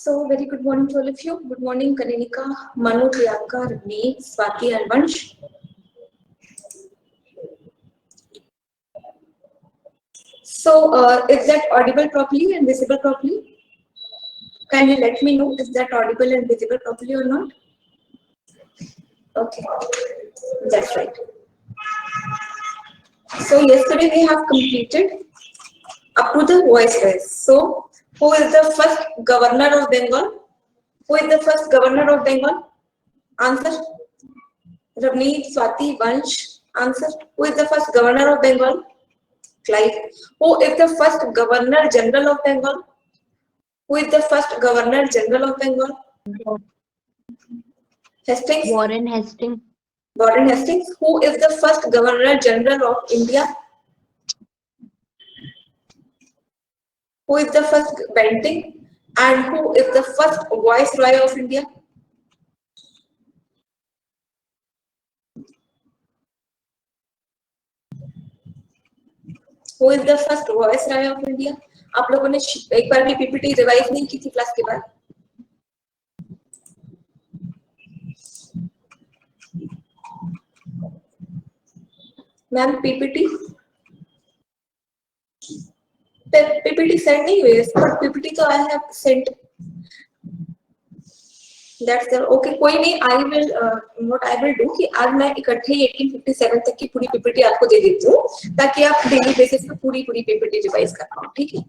So very good morning to all of you. Good morning, Kanika, Manu, Priyanka, Ravneet, Swati, and Vansh. So is that audible properly and visible properly? Can you let me know is that audible and visible properly or not? Okay, that's right. So yesterday we have completed up to the voice race. So who is the first governor of Bengal? Who is the first governor of Bengal? Answer. Ravneet, Swati, Vansh. Answer. Who is the first governor of Bengal? Clive. Who is the first Governor General of Bengal? Who is the first Governor General of Bengal? Hastings. Warren Hastings. Warren Hastings. Who is the first Governor General of India? Who is the first Bentinck? And who is the first Viceroy of India? Who is the first Viceroy of India? आप लोगों ने एक बार भी PPT revise नहीं की थी class के बाद? मैम पीपीटी सेंड नहीं हुई, पीपीटी तो I have sent that's there. Okay कोई नहीं, I will what I will do कि आज मैं इकट्ठे ही 1857 तक की पूरी पीपीटी आपको दे देती हूँ ताकि आप डेली बेसिस पे पूरी पीपीटी रिवाइज कर पाओ. ठीक है.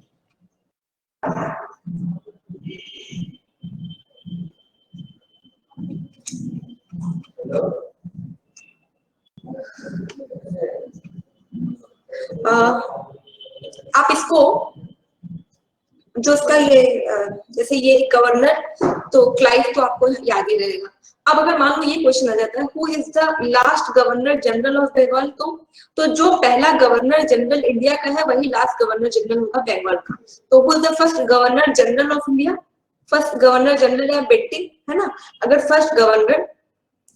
आप इसको जो उसका ये जैसे ये गवर्नर तो क्लाइव तो आपको याद ही रहेगा. अब अगर मान लो ये क्वेश्चन आ जाता है who is the last governor general of Bengal, तो जो पहला गवर्नर जनरल इंडिया का है वही लास्ट गवर्नर जनरल होगा बंगाल का. तो who is the first governor general of India? First governor general है बेंटिंक, है ना. अगर फर्स्ट गवर्नर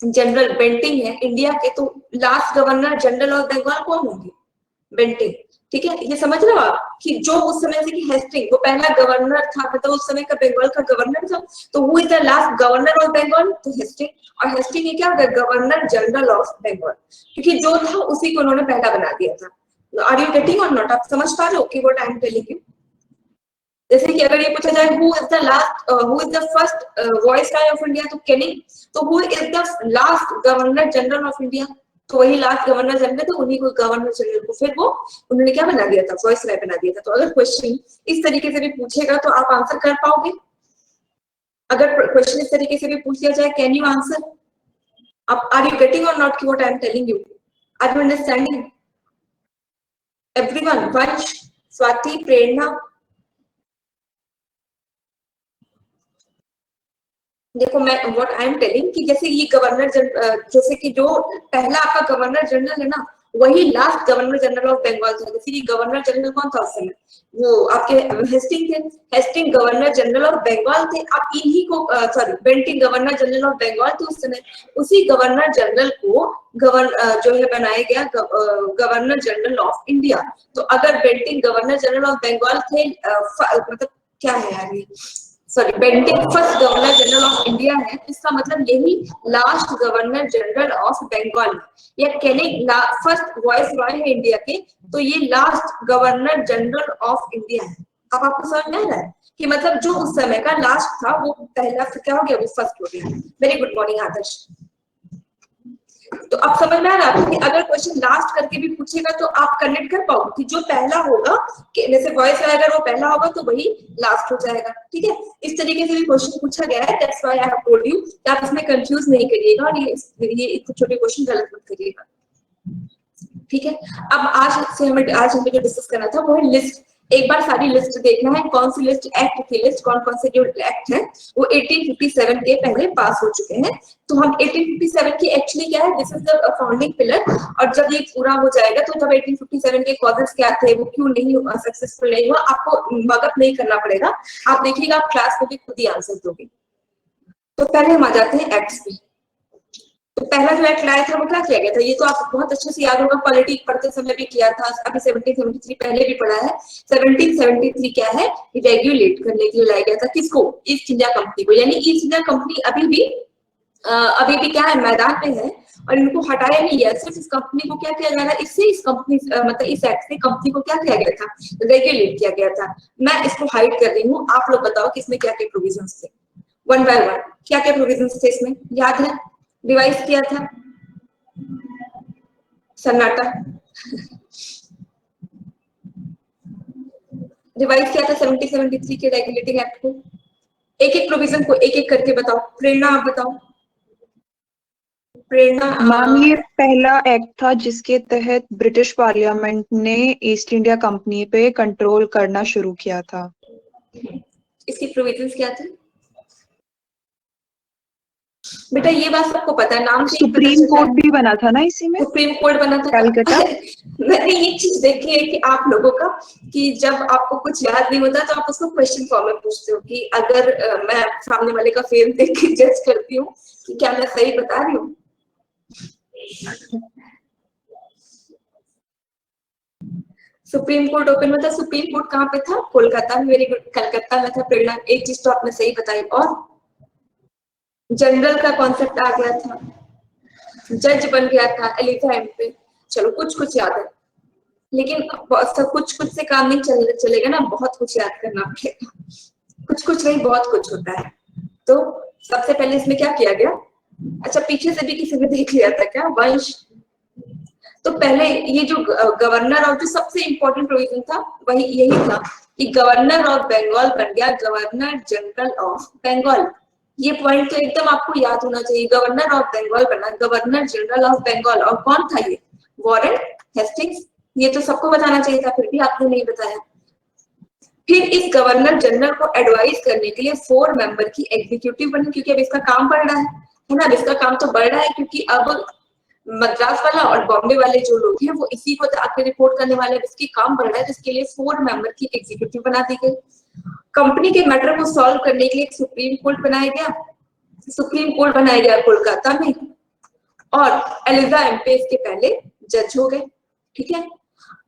जनरल बेंटिंक है इंडिया के, तो last governor general of Bengal कौन होंगे? बेंटिंक. ठीक है, ये समझ रहे हो आप कि जो उस समय से कि हेस्टिंग वो पहला गवर्नर था, मतलब उस समय का बंगाल का गवर्नर था. तो who is the last governor of Bengal? तो हेस्टिंग. और हेस्टिंग ये क्या होगा? गवर्नर जनरल ऑफ बंगाल, क्योंकि जो था उसी को उन्होंने पहला बना दिया था. Are you getting or not? आप समझ पा रहे हो कि what I am telling you? जैसे कि अगर ये पूछा जाए who is the last who is the first viceroy of India, तो कैनिंग. तो who is the last governor general of India? तो वही लास्ट गवर्नर जनरल, तो उन्हीं को गवर्नर जनरल को फिर वो उन्होंने क्या बना दिया था? वाइसरॉय बना दिया था. तो अगर क्वेश्चन इस तरीके से भी पूछेगा तो आप आंसर कर पाओगे? अगर क्वेश्चन इस तरीके से भी पूछ लिया जाए, कैन यू आंसर? आप are you getting or not what I am telling you? Are you understanding everyone? Vansh, Swati, प्रेरणा. देखो मैं व्हाट आई एम टेलिंग कि जैसे ये गवर्नर जैसे कि जो पहला आपका गवर्नर जनरल है ना, वही last governor general of Bengal था. जैसे कि गवर्नर जनरल कौन था उस समय? वो आपके हेस्टिंग थे. Hasting governor general of Bengal थे. आप इन्हीं को sorry Bentinck governor general of Bengal थे उस समय. उसी गवर्नर जनरल को जो है बनाया गया गवर्नर जनरल ऑफ इंडिया. तो अगर Bentinck governor general of Bengal थे, मतलब क्या है यार ये, sorry Bentinck first governor general of India है, इसका मतलब यही last governor general of Bengal है. या कैनिंग फर्स्ट वाइसरॉय है इंडिया के, तो ये last governor general of India है. अब आपको समझ में आ रहा है कि मतलब जो उस समय का लास्ट था वो पहला क्या हो गया? वो फर्स्ट हो गया. वेरी गुड मॉर्निंग आदर्श. तो अब समझ में आ रहा है कि अगर क्वेश्चन लास्ट करके भी पूछेगा तो आप कनेक्ट कर पाओगे कि जो पहला होगा, जैसे वॉइस अगर वो पहला होगा तो वही लास्ट हो जाएगा. ठीक है, इस तरीके से भी क्वेश्चन पूछा गया है. That's why I have told you कि आप इसमें कंफ्यूज नहीं करिएगा और ये इतने छोटे क्वेश्चन गलत मत करिएगा. ठीक है, अब आज हमें जो डिस्कस करना था वो है लिस्ट. एक बार सारी लिस्ट देखना है, कौन सी लिस्ट एक्ट की लिस्ट, कौन कौन से जो एक्ट है वो 1857 के पहले पास हो चुके हैं. तो हम 1857 की एक्चुअली क्या है, this is the founding pillar. और जब ये पूरा हो जाएगा तो जब 1857 के कॉजेस क्या थे, वो क्यों नहीं सक्सेसफुल नहीं हुआ, आपको मगअप नहीं करना पड़ेगा. आप देखिएगा, आप क्लास में भी खुद ही आंसर दोगे. तो पहले हम आ जाते हैं एक्ट्स पे. तो पहला जो एक्ट लाया था वो क्या किया गया था, ये तो आप बहुत अच्छे से याद होगा, पॉलिटी पढ़ते समय भी किया था, अभी 1773 पहले भी पढ़ा है। 1773 क्या है, रेगुलेट करने के लिए लाया गया था, किसको, ईस्ट इंडिया कंपनी को। यानी ईस्ट इंडिया कंपनी अभी भी क्या है, मैदान में है और इनको हटाया नहीं गया, सिर्फ इस कंपनी को क्या किया गया था, इससे इस कंपनी मतलब इस एक्ट से कंपनी को क्या किया गया था, रेगुलेट किया गया था। मैं इसको हाइड कर रही हूँ, आप लोग बताओ कि इसमें क्या क्या प्रोविजंस थे, वन बाय वन क्या क्या प्रोविजंस थे इसमें, याद है, रिवाइज किया था, सन्नाटा रिवाइज किया था 1773 के रेगुलेटिंग एक्ट को। एक एक प्रोविजन को एक एक करके बताओ, प्रेरणा आप बताओ, प्रेरणा। मैम ये पहला एक्ट था जिसके तहत ब्रिटिश पार्लियामेंट ने ईस्ट इंडिया कंपनी पे कंट्रोल करना शुरू किया था। इसकी प्रोविजंस क्या थे बेटा, ये बात सबको पता है, नाम से सुप्रीम कोर्ट भी बना था ना इसी में, सुप्रीम कोर्ट बना था कलकत्ता। मैंने ये चीज देखी है कि आप लोगों का, कि जब आपको कुछ याद नहीं होता तो आप उसको क्वेश्चन फॉर्म में पूछते हो कि अगर मैं सामने वाले का फेम देख के जज करती हूँ कि क्या मैं सही बता रही हूँ। सुप्रीम कोर्ट ओपन में था, सुप्रीम कोर्ट कहाँ पे था, कोलकाता में, वेरी गुड, कलकत्ता में था। प्रेरणा एक चीज तो आपने सही बताई, और जनरल का कॉन्सेप्ट आ गया था, जज बन गया था एलिजा एम्पे, चलो कुछ कुछ याद है, लेकिन सब कुछ कुछ से काम नहीं चलेगा ना, बहुत कुछ याद करना पड़ेगा, कुछ कुछ नहीं बहुत कुछ होता है। तो सबसे पहले इसमें क्या किया गया, अच्छा पीछे से भी किसी ने देख लिया था क्या, वंश, तो पहले ये जो गवर्नर और जो सबसे इंपॉर्टेंट प्रोविजन था वही यही था कि गवर्नर ऑफ बंगाल बन गया गवर्नर जनरल ऑफ बंगाल। ये पॉइंट तो एकदम आपको याद होना चाहिए, गवर्नर ऑफ बंगाल बना गवर्नर जनरल ऑफ बंगाल, और कौन था ये, वॉरेन हेस्टिंग्स। ये तो सबको बताना चाहिए था, फिर भी आपने नहीं बताया। फिर इस गवर्नर जनरल को एडवाइस करने के लिए 4 मेंबर की एग्जीक्यूटिव बनी, क्योंकि अब इसका काम बढ़ रहा है ना, इसका काम तो बढ़ रहा है, क्योंकि अब मद्रास वाला और बॉम्बे वाले जो लोग हैं वो इसी को आके रिपोर्ट करने वाले हैं, इसकी काम बढ़ रहा है, जिसके लिए 4 मेंबर की एग्जीक्यूटिव बना दी गई। कंपनी के मैटर को सॉल्व करने के लिए एक सुप्रीम कोर्ट बनाया गया, सुप्रीम कोर्ट बनाया गया कोलकाता में, और एलिजा एम्पे इसके पहले जज हो गए, ठीक है।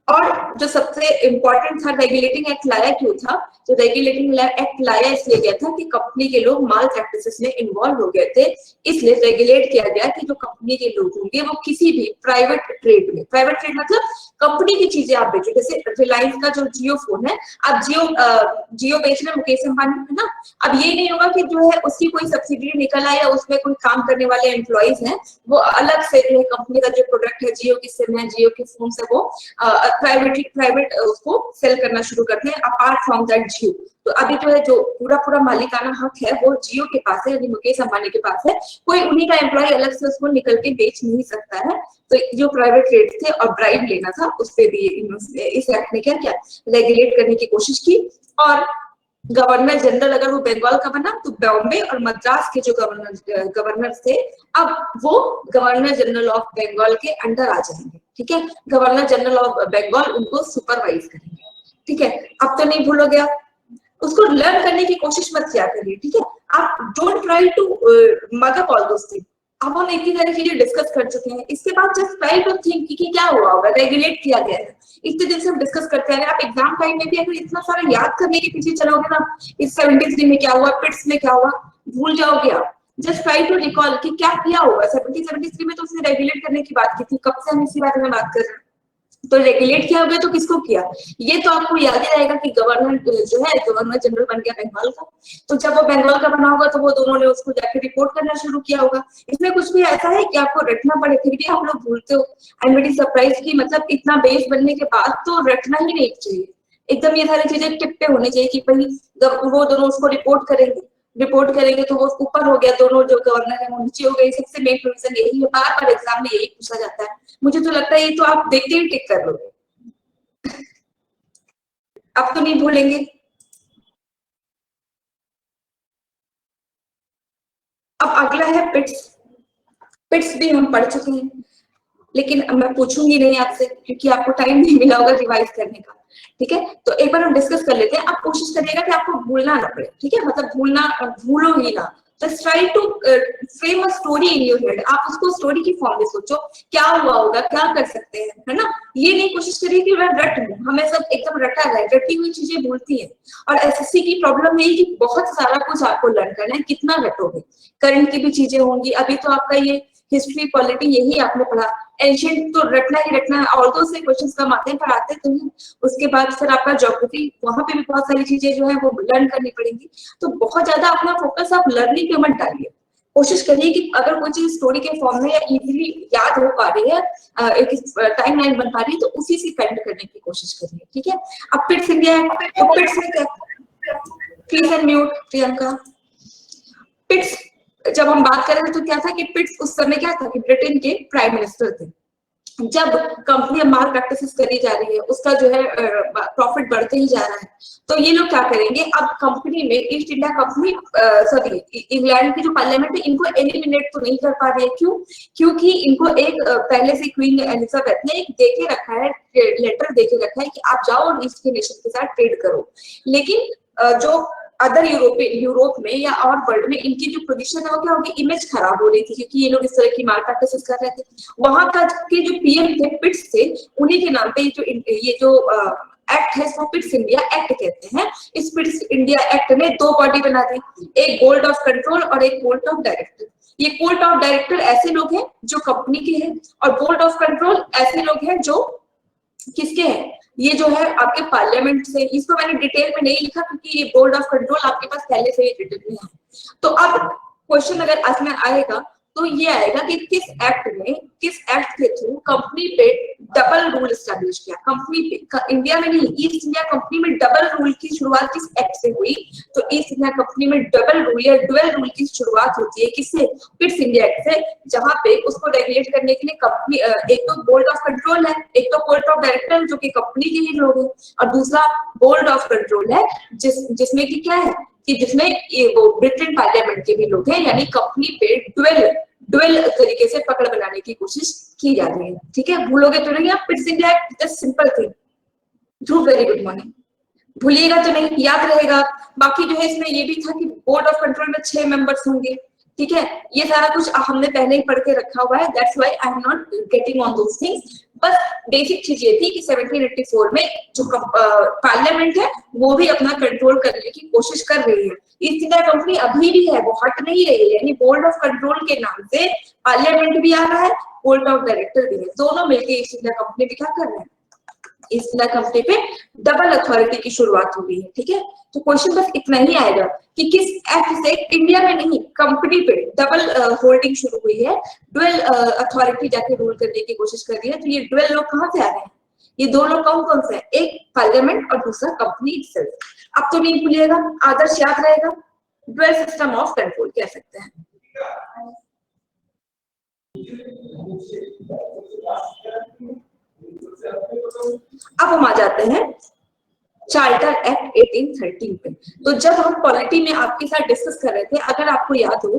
और जो सबसे इंपॉर्टेंट था, रेगुलेटिंग एक्ट लाया क्यों था, तो रेगुलेटिंग एक्ट लाया इसलिए गया था कि कंपनी के लोग माल प्रैक्टिसेस में इन्वॉल्व हो गए थे, इसलिए रेगुलेट किया गया कि जो कंपनी के लोग होंगे वो किसी भी प्राइवेट ट्रेड में, प्राइवेट ट्रेड मतलब कंपनी की चीजें आप बेचो, जैसे रिलायंस का जो जियो फोन है, आप जियो बेच रहे मुकेश अंबानी है ना, अब ये नहीं होगा कि जो है उसकी कोई सब्सिडी निकल आए या उसमें कोई काम करने वाले एम्प्लॉइज हैं वो अलग से जो है कंपनी का जो प्रोडक्ट है, जियो की सिम है, जियो के फोन से वो प्राइवेट उसको सेल करना शुरू करते हैं अपार्ट फ्रॉम दैट जियो। तो अभी जो है जो पूरा मालिकाना हक है वो जियो के पास है, यानी मुकेश अंबानी के पास है, कोई उन्हीं का एम्प्लॉय अलग से उसको निकल के बेच नहीं सकता है। तो जो प्राइवेट रेट थे और ब्राइब लेना था उस पर भी इस एक्ट ने क्या किया, रेगुलेट करने की कोशिश की। और गवर्नर जनरल अगर वो बंगाल का बना तो बॉम्बे और मद्रास के जो गवर्नर थे अब वो गवर्नर जनरल ऑफ बंगाल के अंडर आ जाएंगे, ठीक है। गवर्नर जनरल ऑफ बंगाल उनको सुपरवाइज करेंगे, ठीक है। अब तो नहीं भूलोगे आप, उसको लर्न करने की कोशिश मत किया करिए, ठीक है। आप don't try to mug up all those things. अब हम इतनी सारी चीजें डिस्कस कर चुके हैं, इसके बाद जस्ट ट्राई टू थिंक कि क्या हुआ होगा, रेगुलेट किया गया है, इतने दिन से हम डिस्कस करते हैं। आप एग्जाम टाइम में भी अगर इतना सारा याद करने के पीछे चलोगे ना, इस 73 में क्या हुआ, पिट्स में क्या हुआ, भूल जाओगे आप। जस्ट ट्राई टू रिकॉल कि क्या किया होगा। 73 में तो उसने रेगुलेट करने की बात की थी, कब से हम इसी बारे में बात कर रहे हैं, तो रेगुलेट किया होगा तो किसको किया, ये तो आपको याद ही रहेगा कि गवर्नर जो है गवर्नर जनरल बन गया बंगाल का, तो जब वो बंगाल का बना होगा तो वो दोनों ने उसको जाके रिपोर्ट करना शुरू किया होगा। इसमें कुछ भी ऐसा है कि आपको रटना पड़े, फिर भी आप लोग भूलते हो। आई एम वेरी सरप्राइज की मतलब इतना बेस बनने के बाद तो रटना ही नहीं चाहिए, एकदम ये सारी चीजें टिप पे होनी चाहिए कि भाई वो दोनों उसको रिपोर्ट करेंगे तो वो ऊपर हो गया, दोनों जो गवर्नर है वो नीचे हो गए। सबसे मेन रीजन यही है, बार बार एग्जाम में यही पूछा जाता है, मुझे तो लगता है ये तो आप देखते ही टिक कर लोगे, अब तो नहीं भूलेंगे। अब अगला है पिट्स। पिट्स भी हम पढ़ चुके हैं, लेकिन मैं पूछूंगी नहीं आपसे क्योंकि आपको टाइम नहीं मिला होगा रिवाइज करने का, ठीक है। तो एक बार हम डिस्कस कर लेते हैं, आप कोशिश करिएगा कि आपको भूलना ना पड़े, ठीक है, मतलब भूलो ही ना, just try to frame a story in your head. आप उसको स्टोरी की फॉर्म में सोचो, क्या हुआ होगा, क्या कर सकते हैं, है ना। ये नहीं कोशिश करिए कि मैं रट लूं, हमें सब एकदम रटा है, रटी हुई चीजें भूलती है। और एसएससी की प्रॉब्लम यही कि बहुत सारा कुछ आपको लर्न करना है, कितना रटोगे। करंट की भी चीजें होंगी, अभी तो आपका ये हिस्ट्री पॉलिटी यही आपने पढ़ा, एंशिएंट तो रटना ही रटना है, ऑल्दो से क्वेश्चंस कम आते हैं पर आते तो नहीं। उसके बाद फिर आपका ज्योग्राफी, वहां पे भी बहुत सारी चीजें जो है वो लर्न करनी पड़ेंगी। तो बहुत ज्यादा अपना फोकस आप लर्निंग पे मत डालिए, कोशिश करिए कि अगर कोई चीज स्टोरी के फॉर्म में या इजीली याद हो पा रही है, एक टाइम लाइन बन पा रही है, तो उसी से कंड करने की कोशिश करिए, ठीक है। अब पिट्स इंडिया, तो पिट्स में क्या, प्लीज अनम्यूट प्रियंका। पिट्स जब हम बात कर रहे थे तो क्या था कि पिट्स उस समय क्या था कि ब्रिटेन के प्राइम मिनिस्टर थे। जब कंपनी माल प्रैक्टिसेस करी जा रही है, उसका जो है प्रॉफिट बढ़ते ही जा रहा है, तो ये लोग क्या करेंगे, अब कंपनी में east India company sorry England की जो पार्लियामेंट है इनको एलिमिनेट तो नहीं कर पा रही है। क्यों? क्योंकि इनको एक पहले से क्वीन एलिजाबेथ ने एक देके रखा है, लेटर देके रखा है कि आप जाओ और ईस्ट के नेशन के साथ ट्रेड करो। लेकिन जो अदर यूरोप में या और वर्ल्ड में इनकी जो पोजीशन है वो क्या होगी, इमेज खराब हो रही थी, क्योंकि ये लोग इस तरह की माल प्रैक्टिसेस कर रहे थे। वहां का के जो पीएम थे पिट्स थे, उन्हीं के नाम पे ये जो एक्ट है इसको पिट्स इंडिया एक्ट कहते हैं। इस पिट्स इंडिया एक्ट ने दो बॉडी बना दी, एक बोर्ड ऑफ कंट्रोल और एक बोर्ड ऑफ डायरेक्टर। ये बोर्ड ऑफ डायरेक्टर ऐसे लोग हैं जो कंपनी के हैं, और बोर्ड ऑफ कंट्रोल ऐसे लोग हैं जो किसके हैं, ये जो है आपके पार्लियामेंट से। इसको मैंने डिटेल में नहीं लिखा क्योंकि ये बोर्ड ऑफ कंट्रोल आपके पास पहले से ही डिटेल में है। तो अब क्वेश्चन अगर इसमें आएगा तो ये आएगा कि किस एक्ट के थ्रू कंपनी पे डबल रूल एस्टैब्लिश किया। कंपनी पे इंडिया में नहीं, ईस्ट इंडिया कंपनी में डबल रूल की शुरुआत किस एक्ट से हुई, तो ईस्ट इंडिया कंपनी में डबल रूल या डुअल रूल की शुरुआत होती है किससे, पिट्स इंडिया एक्ट से। जहां पे उसको रेगुलेट करने के लिए कंपनी एक तो बोर्ड ऑफ कंट्रोल है, एक तो बोर्ड ऑफ डायरेक्टर जो कि कंपनी के ही लोग हैं, और दूसरा बोर्ड ऑफ कंट्रोल है जिसमें कि क्या है कि जिसमें ये वो ब्रिटेन पार्लियामेंट के भी लोग हैं, यानी कंपनी पे डुअल तरीके से पकड़ बनाने की कोशिश की जा रही है, ठीक है। भूलोगे तो नहीं आप, Pitt's India act just simple thing. Dhruv very good morning, भूलिएगा तो नहीं, याद रहेगा। बाकी जो है इसमें ये भी था कि बोर्ड ऑफ कंट्रोल में 6 मेंबर्स होंगे, ठीक है। ये सारा कुछ हमने पहले ही पढ़ के रखा हुआ है, that's why I am not getting on those things. बस बेसिक चीज ये थी कि 1784 में जो पार्लियामेंट है वो भी अपना कंट्रोल करने की कोशिश कर रही है। ईस्ट इंडिया कंपनी अभी भी है, वो हट नहीं रही है, यानी बोर्ड ऑफ कंट्रोल के नाम से पार्लियामेंट भी आ रहा है, बोर्ड ऑफ डायरेक्टर भी है, दोनों मिलकर ईस्ट इंडिया कंपनी भी क्या कर रहे हैं, ईस्ट इंडिया कंपनी पे डबल अथॉरिटी की शुरुआत हो गई है, ठीक है। तो क्वेश्चन बस इतना ही आएगा कि किस एक्ट से इंडिया में नहीं कंपनी पे डबल होल्डिंग शुरू हुई है, डुअल अथॉरिटी जाके रूल करने की कोशिश कर रही है। तो ये डुअल लोग कहां से आ रहे हैं, ये दो लोग कौन कौन से हैं, एक पार्लियामेंट और दूसरा कंपनी इटसेल्फ। अब तो नहीं भूलिएगा, आदर्श याद रहेगा, डुअल सिस्टम ऑफ कंट्रोल कह सकते हैं। अब हम आ जाते हैं चार्टर एक्ट 1813 पे। तो जब हम पॉलिटी में आपके साथ डिस्कस कर रहे थे, अगर आपको याद हो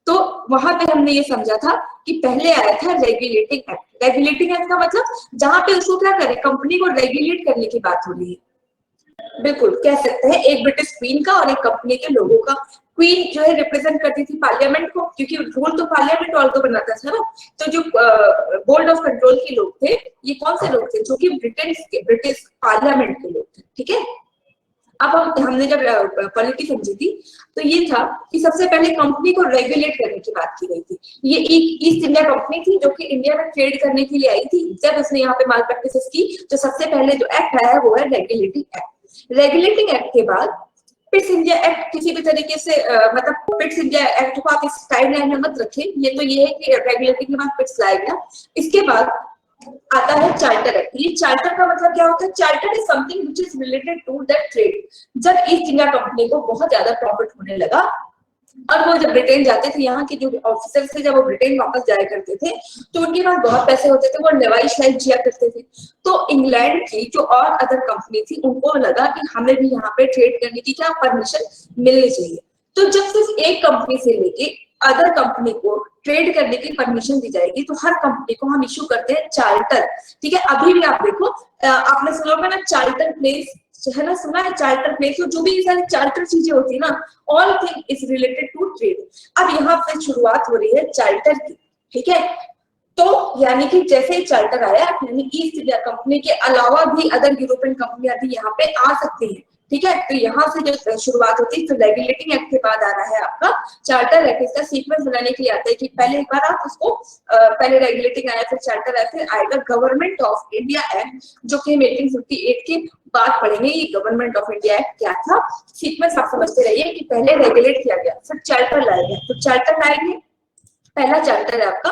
तो वहां पे हमने ये समझा था कि पहले आया था रेगुलेटिंग एक्ट। रेगुलेटिंग एक्ट का मतलब जहां पे उसको क्या करे, कंपनी को रेगुलेट करने की बात हो रही है, बिल्कुल कह सकते हैं एक ब्रिटिश क्वीन का और एक कंपनी के लोगों का। क्वीन जो है रिप्रेजेंट करती थी पार्लियामेंट को, क्योंकि रूल तो पार्लियामेंट और तो बनाता था ना। तो जो बोर्ड ऑफ कंट्रोल के लोग थे, ये कौन से लोग थे, जो कि ब्रिटिश पार्लियामेंट के लोग थे, ठीक है। अब हमने जब पॉलिटी समझी थी तो ये था कि सबसे पहले कंपनी को रेगुलेट करने की बात की गई थी। ये एक ईस्ट इंडिया कंपनी थी जो कि इंडिया में ट्रेड करने के लिए आई थी। जब उसने यहाँ पे माल प्रैक्टिसेस की तो सबसे पहले जो एक्ट आया वो है रेगुलेटिंग एक्ट। रेगुलेटिंग एक्ट के बाद पिट्स इंडिया एक्ट किसी भी तरीके से मतलब पिट्स इंडिया एक्ट को आप इस टाइमलाइन में मत रखें, ये तो ये है कि रेगुलेटिंग के बाद पिट्स लाया गया। इसके बाद आता है चार्टर एक्ट। ये चार्टर का मतलब क्या होता है, charter is something which is related to that trade. जब ईस्ट इंडिया कंपनी को बहुत ज्यादा प्रॉफिट होने लगा और वो जब ब्रिटेन जाते थे, यहाँ के जो ऑफिसर थे जब वो ब्रिटेन वापस जाया करते थे तो उनके पास बहुत पैसे होते थे, वो लेवाइश लाइफ जिया करते थे। तो इंग्लैंड की जो और अदर कंपनी थी उनको लगा कि हमें भी यहाँ पे ट्रेड करने की क्या परमिशन मिलनी चाहिए। तो जब सिर्फ एक कंपनी से लेके अदर कंपनी को ट्रेड करने की परमिशन दी जाएगी तो हर कंपनी को हम इश्यू करते हैं चार्टर, ठीक है। अभी भी आप देखो, आपने सुना होगा ना चार्टर प्लेस है ना, सुना है चार्टर प्लेस, तो जो भी ये सारी चार्टर चीजें होती है ना, all thing is related to trade. अब यहाँ पे शुरुआत हो रही है चार्टर की, ठीक है। तो यानी कि जैसे ही चार्टर आया, यानी ईस्ट इंडिया कंपनी के अलावा भी अदर यूरोपियन कंपनियां भी यहाँ पे आ सकती हैं, ठीक है। तो यहाँ से जो शुरुआत होती है, तो रेगुलेटिंग एक्ट के बाद आ रहा है आपका चार्टर एक्ट। इसका सीक्वेंस बनाने के लिए आता है कि पहले एक बार आप उसको पहले रेगुलेटिंग आया, फिर चार्टर आया, फिर आएगा गवर्नमेंट ऑफ इंडिया एक्ट, जो कि 1858 के बाद पढ़ेंगे। ये गवर्नमेंट ऑफ इंडिया एक्ट क्या था, सीक्वेंस आप समझते रहिए कि पहले रेगुलेट किया गया, फिर चार्टर लाया गया। तो चार्टर लाएंगे, पहला चार्टर है आपका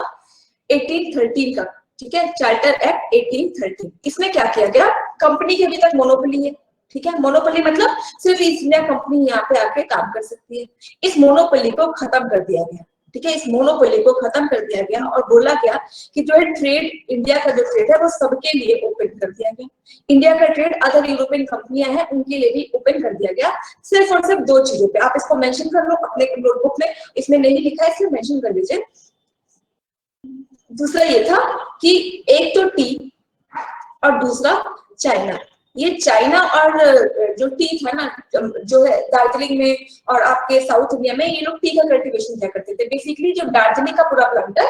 1813 का, ठीक है, चार्टर एक्ट 1813। इसमें क्या किया गया, कंपनी की अभी तक मोनोपोली है, ठीक है। मोनोपोली मतलब सिर्फ ईस्ट इंडिया कंपनी यहाँ पे आके काम कर सकती है। इस मोनोपोली को खत्म कर दिया गया, ठीक है। इस मोनोपोली को खत्म कर दिया गया और बोला गया कि जो है ट्रेड, इंडिया का जो ट्रेड है वो सबके लिए ओपन कर दिया गया। इंडिया का ट्रेड अदर यूरोपियन कंपनियां हैं उनके लिए भी ओपन कर दिया गया, सिर्फ और सिर्फ दो चीजों पे। आप इसको मेंशन कर लो अपने नोटबुक में, इसमें नहीं लिखा है इसलिए मेंशन कर लीजिए। दूसरा ये था कि एक तो टी और दूसरा चाइना। ये चाइना और जो टी था ना, जो है दार्जिलिंग में और आपके साउथ इंडिया में, ये लोग टी का कल्टीवेशन क्या करते थे। बेसिकली जो दार्जिलिंग का पूरा प्लांट है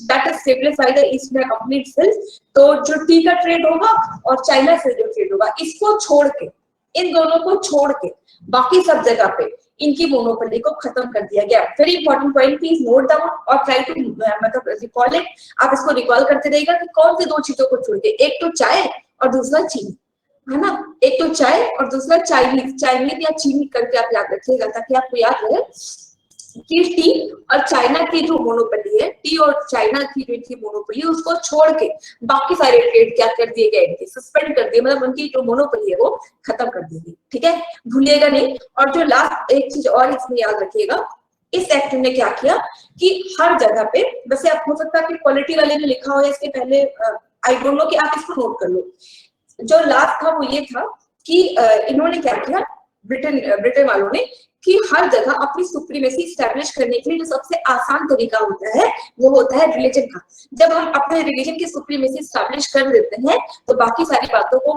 that is stabled by the east India company itself. तो जो टी का ट्रेड होगा और चाइना से जो ट्रेड होगा, इसको छोड़ के, इन दोनों को छोड़ के बाकी सब जगह पे इनकी मोनोपोली को खत्म कर दिया गया। Very important point, please note down और ट्राई टू मतलब रिकॉल इट। आप इसको रिकॉल करते रहिएगा कि कौन सी दो चीजों को छोड़ के, एक तो चाय और दूसरा चीनी, है ना। एक तो चाय और दूसरा चाइनीज, चाइनीज या चीनी करके आप याद रखिएगा ताकि आपको याद रहे कि टी और चाइना की जो मोनोपोली है, टी और चाइना की जो थी मोनोपोली, उसको छोड़ के बाकी सारे ट्रेड क्या कर दिए गए, इनके सस्पेंड कर दिए, मतलब उनकी जो मोनोपोली है वो खत्म कर दी गई, ठीक है, भूलिएगा नहीं। और जो लास्ट एक चीज और इसमें याद रखिएगा, इस एक्ट ने क्या किया कि हर जगह पे, वैसे आप हो सकता है कि क्वालिटी वाले ने लिखा हो इसके पहले, आई डोंट नो, कि आप इसको नोट कर लो। जो लास्ट था वो ये था कि इन्होंने क्या किया, ब्रिटेन वालों ने, कि हर जगह अपनी सुप्रीमेसी स्टैब्लिश करने के लिए जो सबसे आसान तरीका होता है वो होता है रिलीजन का। जब हम अपने रिलीजन की सुप्रीमेसी स्टैब्लिश कर देते हैं तो बाकी सारी बातों को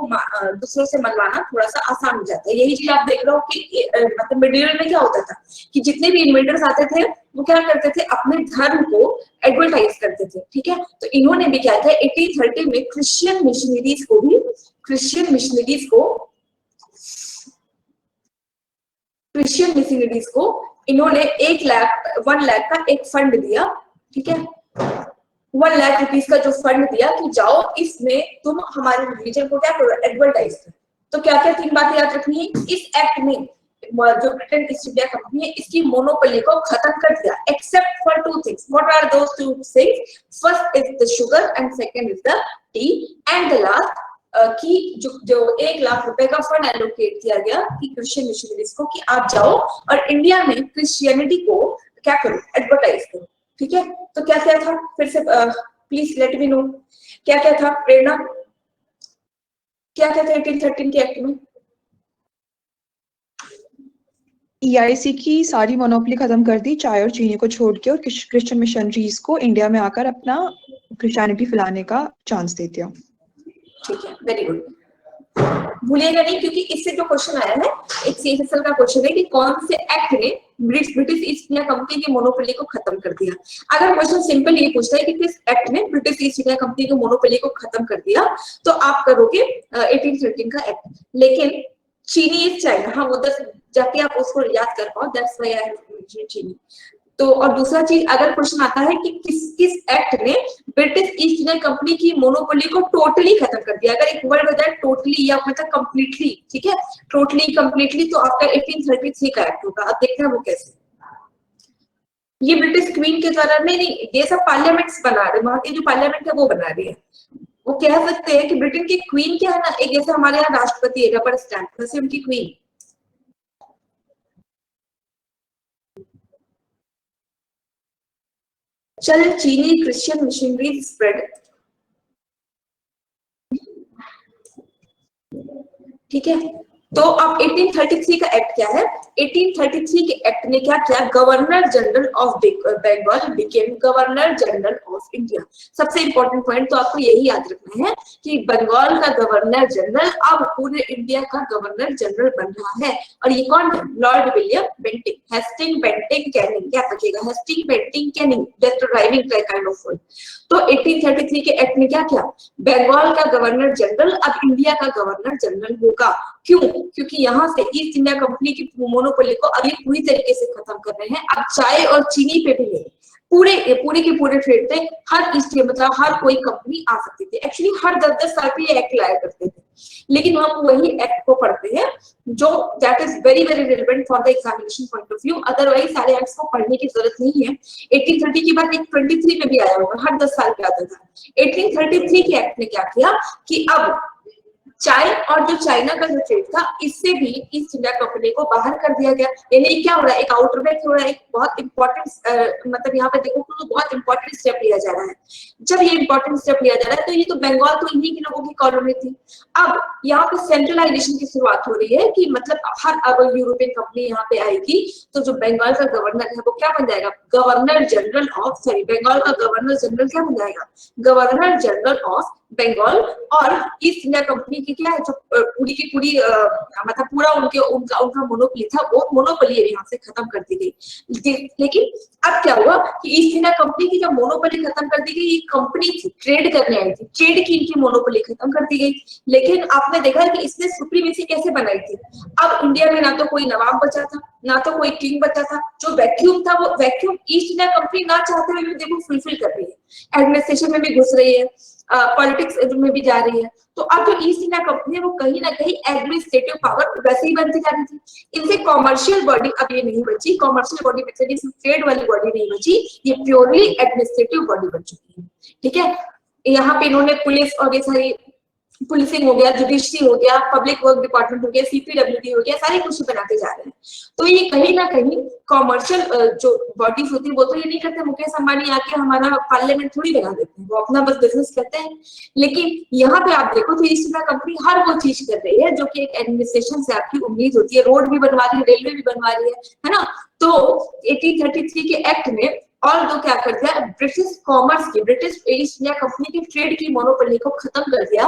दूसरों से मनवाना थोड़ा सा आसान हो जाता है। यही चीज आप देख रहे हो कि मतलब मिडियल में क्या होता था कि जितने भी इन्वेंटर्स आते थे वो क्या करते थे, अपने धर्म को एडवर्टाइज करते थे, ठीक है। तो इन्होंने भी क्या किया, 1830 में क्रिश्चियन मिशनरीज को इन्होंने 1 लाख का एक फंड दिया, ठीक है। 1 लाख रुपीस का जो फंड दिया कि जाओ इसमें तुम हमारे रिलीजन को क्या करो, एडवर्टाइज करो। तो क्या क्या 3 बातें याद रखनी है। इस एक्ट में जो ब्रिटेन ईस्ट इंडिया कंपनी है इसकी मोनोपोली को खत्म कर दिया, except for 2 things. What are those 2 things? First is the sugar and second is the tea, and the last कि जो 1 लाख रुपए का फंड एलोकेट किया गया कि क्रिश्चियन मिशनरीज को, कि आप जाओ और इंडिया में क्रिश्चियनिटी को क्या करो, एडवर्टाइज करो, ठीक है। तो क्या क्या था, फिर से प्लीज लेट मी नो, क्या क्या था प्रेरणा, क्या क्या था 1813 के एक्ट में? EIC की सारी मोनोपोली खत्म कर दी, चाय और चीनी को छोड़ के, और क्रिश्चियन मिशनरीज को इंडिया में आकर अपना क्रिश्चियनिटी फैलाने का चांस दे दिया। ठीक है, वेरी गुड। भूलिएगा नहीं क्योंकि इससे जो क्वेश्चन आया है, एक CSSL का क्वेश्चन है कि कौन से एक्ट ने ब्रिटिश ईस्ट इंडिया कंपनी की मोनोपोली को खत्म कर दिया। अगर क्वेश्चन सिंपल ये पूछता है कि किस एक्ट ने ब्रिटिश ईस्ट इंडिया कंपनी की मोनोपोली को खत्म कर दिया, तो आप करोगे 1813 का एक्ट। लेकिन चीनी इज चाइना, हाँ वो जाके आप उसको याद कर पाओ, that's why I have mentioned चीनी। तो और दूसरा चीज, अगर क्वेश्चन आता है कि किस एक्ट ने ब्रिटिश ईस्ट इंडिया कंपनी की मोनोपोली को टोटली खत्म कर दिया, अगर एक वर्ड हो जाए टोटली या मतलब कंप्लीटली, ठीक है, टोटली कंप्लीटली, तो आपका 1833 का एक्ट होगा। अब देखते हैं वो कैसे। ये ब्रिटिश क्वीन के द्वारा नहीं, ये सब पार्लियामेंट्स बना रहे, वहां की जो पार्लियामेंट है वो बना रही है। वो कह सकते हैं कि ब्रिटेन की क्वीन क्या है ना, एक जैसे हमारे यहाँ राष्ट्रपति है, रबर स्टैम्प, वैसे उनकी क्वीन। चल चीनी क्रिश्चियन मिशनरी स्प्रेड, ठीक है। तो अब 1833 का एक्ट क्या है? 1833 के एक्ट ने क्या किया? Governor general of Bengal became governor general of India. सबसे इंपॉर्टेंट पॉइंट तो आपको यही याद रखना है कि बंगाल का गवर्नर जनरल अब पूरे इंडिया का गवर्नर जनरल बन रहा है। और ये कौन है? Lord William Bentinck, Hasting Bentinck Canning, क्या रखिएगा? Hasting Bentinck Canning, just driving kind of word. तो 1833 के एक्ट ने क्या किया? बंगाल का गवर्नर जनरल अब इंडिया का गवर्नर जनरल होगा। क्यों? क्योंकि यहाँ से ईस्ट इंडिया कंपनी की मोनोपोली को अभी पूरी तरीके से खत्म कर रहे हैं। अब चाय और चीनी पे भी नहीं, पूरे के पूरे ट्रेड पे हर ईस्ट मतलब हर कोई कंपनी आ सकती थी। एक्चुअली हर 10-10 साल पे ये एक्ट लाया करते थे, लेकिन हम वही एक्ट को पढ़ते हैं जो that is very very relevant for the examination point of view. Otherwise सारे एक्ट्स को पढ़ने की जरूरत नहीं है। 1830 के बाद एक 23 में भी आया होगा, हर 10 साल पे आता था। 1833 के एक्ट ने क्या किया कि अब चाय और जो चाइना का जो ट्रेड था, इससे भी ईस्ट इंडिया कंपनी को बाहर कर दिया गया। यानी क्या हो रहा है? एक आउटब्रेक हो रहा है, एक बहुत इंपॉर्टेंट मतलब यहाँ पे देखो तो बहुत इंपॉर्टेंट स्टेप लिया जा रहा है। जब ये इंपॉर्टेंट स्टेप लिया जा रहा है तो ये तो बंगाल तो इन्हीं के लोगों की कॉलोनी थी। अब यहाँ पे सेंट्रलाइजेशन की शुरुआत हो रही है कि मतलब हर अब यूरोपियन कंपनी यहाँ पे आएगी तो जो बंगाल का गवर्नर है वो क्या बन जाएगा? Governor general of, sorry, Bengal का गवर्नर जनरल क्या बन जाएगा? Governor general of Bengal. और ईस्ट इंडिया कंपनी की क्या है, जो पूरी की पूरी मतलब पूरा उनका मोनोपोली था, वो मोनोपोली यहाँ से खत्म कर दी गई। लेकिन अब क्या हुआ कि ईस्ट इंडिया कंपनी की जब मोनोपोली खत्म कर दी गई, ये कंपनी थी ट्रेड करने आई थी, ट्रेड की इनकी मोनोपोली खत्म कर दी गई। लेकिन आपने देखा कि इसने सुप्रीमेसी कैसे बनाई थी? अब इंडिया में ना तो कोई नवाब बचा था, ना तो कोई किंग बचा था। जो वैक्यूम था वो वैक्यूम ईस्ट इंडिया कंपनी ना चाहते हुए भी देखो फुलफिल कर रही है। एडमिनिस्ट्रेशन में भी घुस रही है, पॉलिटिक्स में भी जा रही है। तो अब जो ईस्ट इंडिया कंपनी है वो कहीं ना कहीं एडमिनिस्ट्रेटिव पावर वैसे ही बनती जा रही थी। इनसे कॉमर्शियल बॉडी अब ये नहीं बची, कॉमर्शियल बॉडी मतलब ट्रेड वाली बॉडी नहीं बची, ये प्योरली एडमिनिस्ट्रेटिव बॉडी बन चुकी है। ठीक है, यहाँ पे इन्होंने पुलिस और ये सारी पुलिसिंग हो गया, जुडिशरी हो गया, पब्लिक वर्क डिपार्टमेंट हो गया, सीपीडब्ल्यूडी हो गया, सारी कुछ बनाते जा रहे हैं। तो ये कहीं ना कहीं कॉमर्शियल जो बॉडीज होती है वो तो ये नहीं करते मुकेश अंबानी आके हमारा पार्लियामेंट थोड़ी बना देते हैं, वो अपना बस बिजनेस करते हैं। लेकिन यहाँ पे आप देखो तो ईस्ट इंडिया कंपनी हर वो चीज कर रही है जो कि एक एडमिनिस्ट्रेशन से आपकी उम्मीद होती है। रोड भी बनवा रही है, रेलवे भी बनवा रही है ना। तो 1833 के एक्ट में और जो क्या कर दिया, ब्रिटिश कॉमर्स की, ब्रिटिश ईस्ट इंडिया कंपनी की ट्रेड की मोनोपोली को खत्म कर दिया।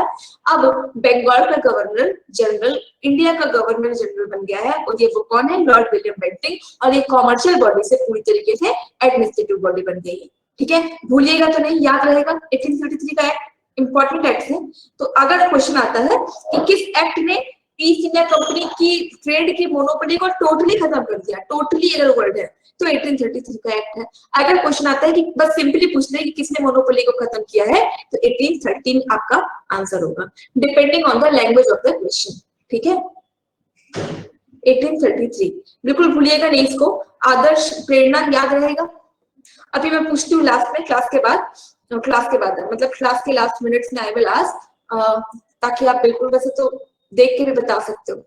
अब बंगाल का गवर्नर जनरल इंडिया का गवर्नर जनरल बन गया है, और ये वो कौन है? Lord William Bentinck. और ये कॉमर्शियल बॉडी से पूरी तरीके से एडमिनिस्ट्रेटिव बॉडी बन गई है। ठीक है, भूलिएगा तो नहीं, याद रहेगा। 1833 का एक्ट इंपॉर्टेंट एक्ट है। तो अगर क्वेश्चन आता है कि किस एक्ट ने ईस्ट इंडिया कंपनी की ट्रेड की मोनोपोली को टोटली खत्म कर दिया, टोटली अगर वर्ड है तो 1833 का एक्ट है। अगर क्वेश्चन आता है कि बस सिंपली पूछ ले कि किसने मोनोपोली को खत्म किया है, तो 1813 आपका आंसर होगा, depending on the language of the question. ठीक है, 1833 बिल्कुल भूलिएगा नहीं इसको। आदर्श प्रेरणा याद रहेगा। अभी मैं पूछती हूँ लास्ट में, क्लास के बाद मतलब क्लास के लास्ट मिनट्स में आई विल आस्क, ताकि आप बिल्कुल वैसे तो देख के भी बता सकते हो।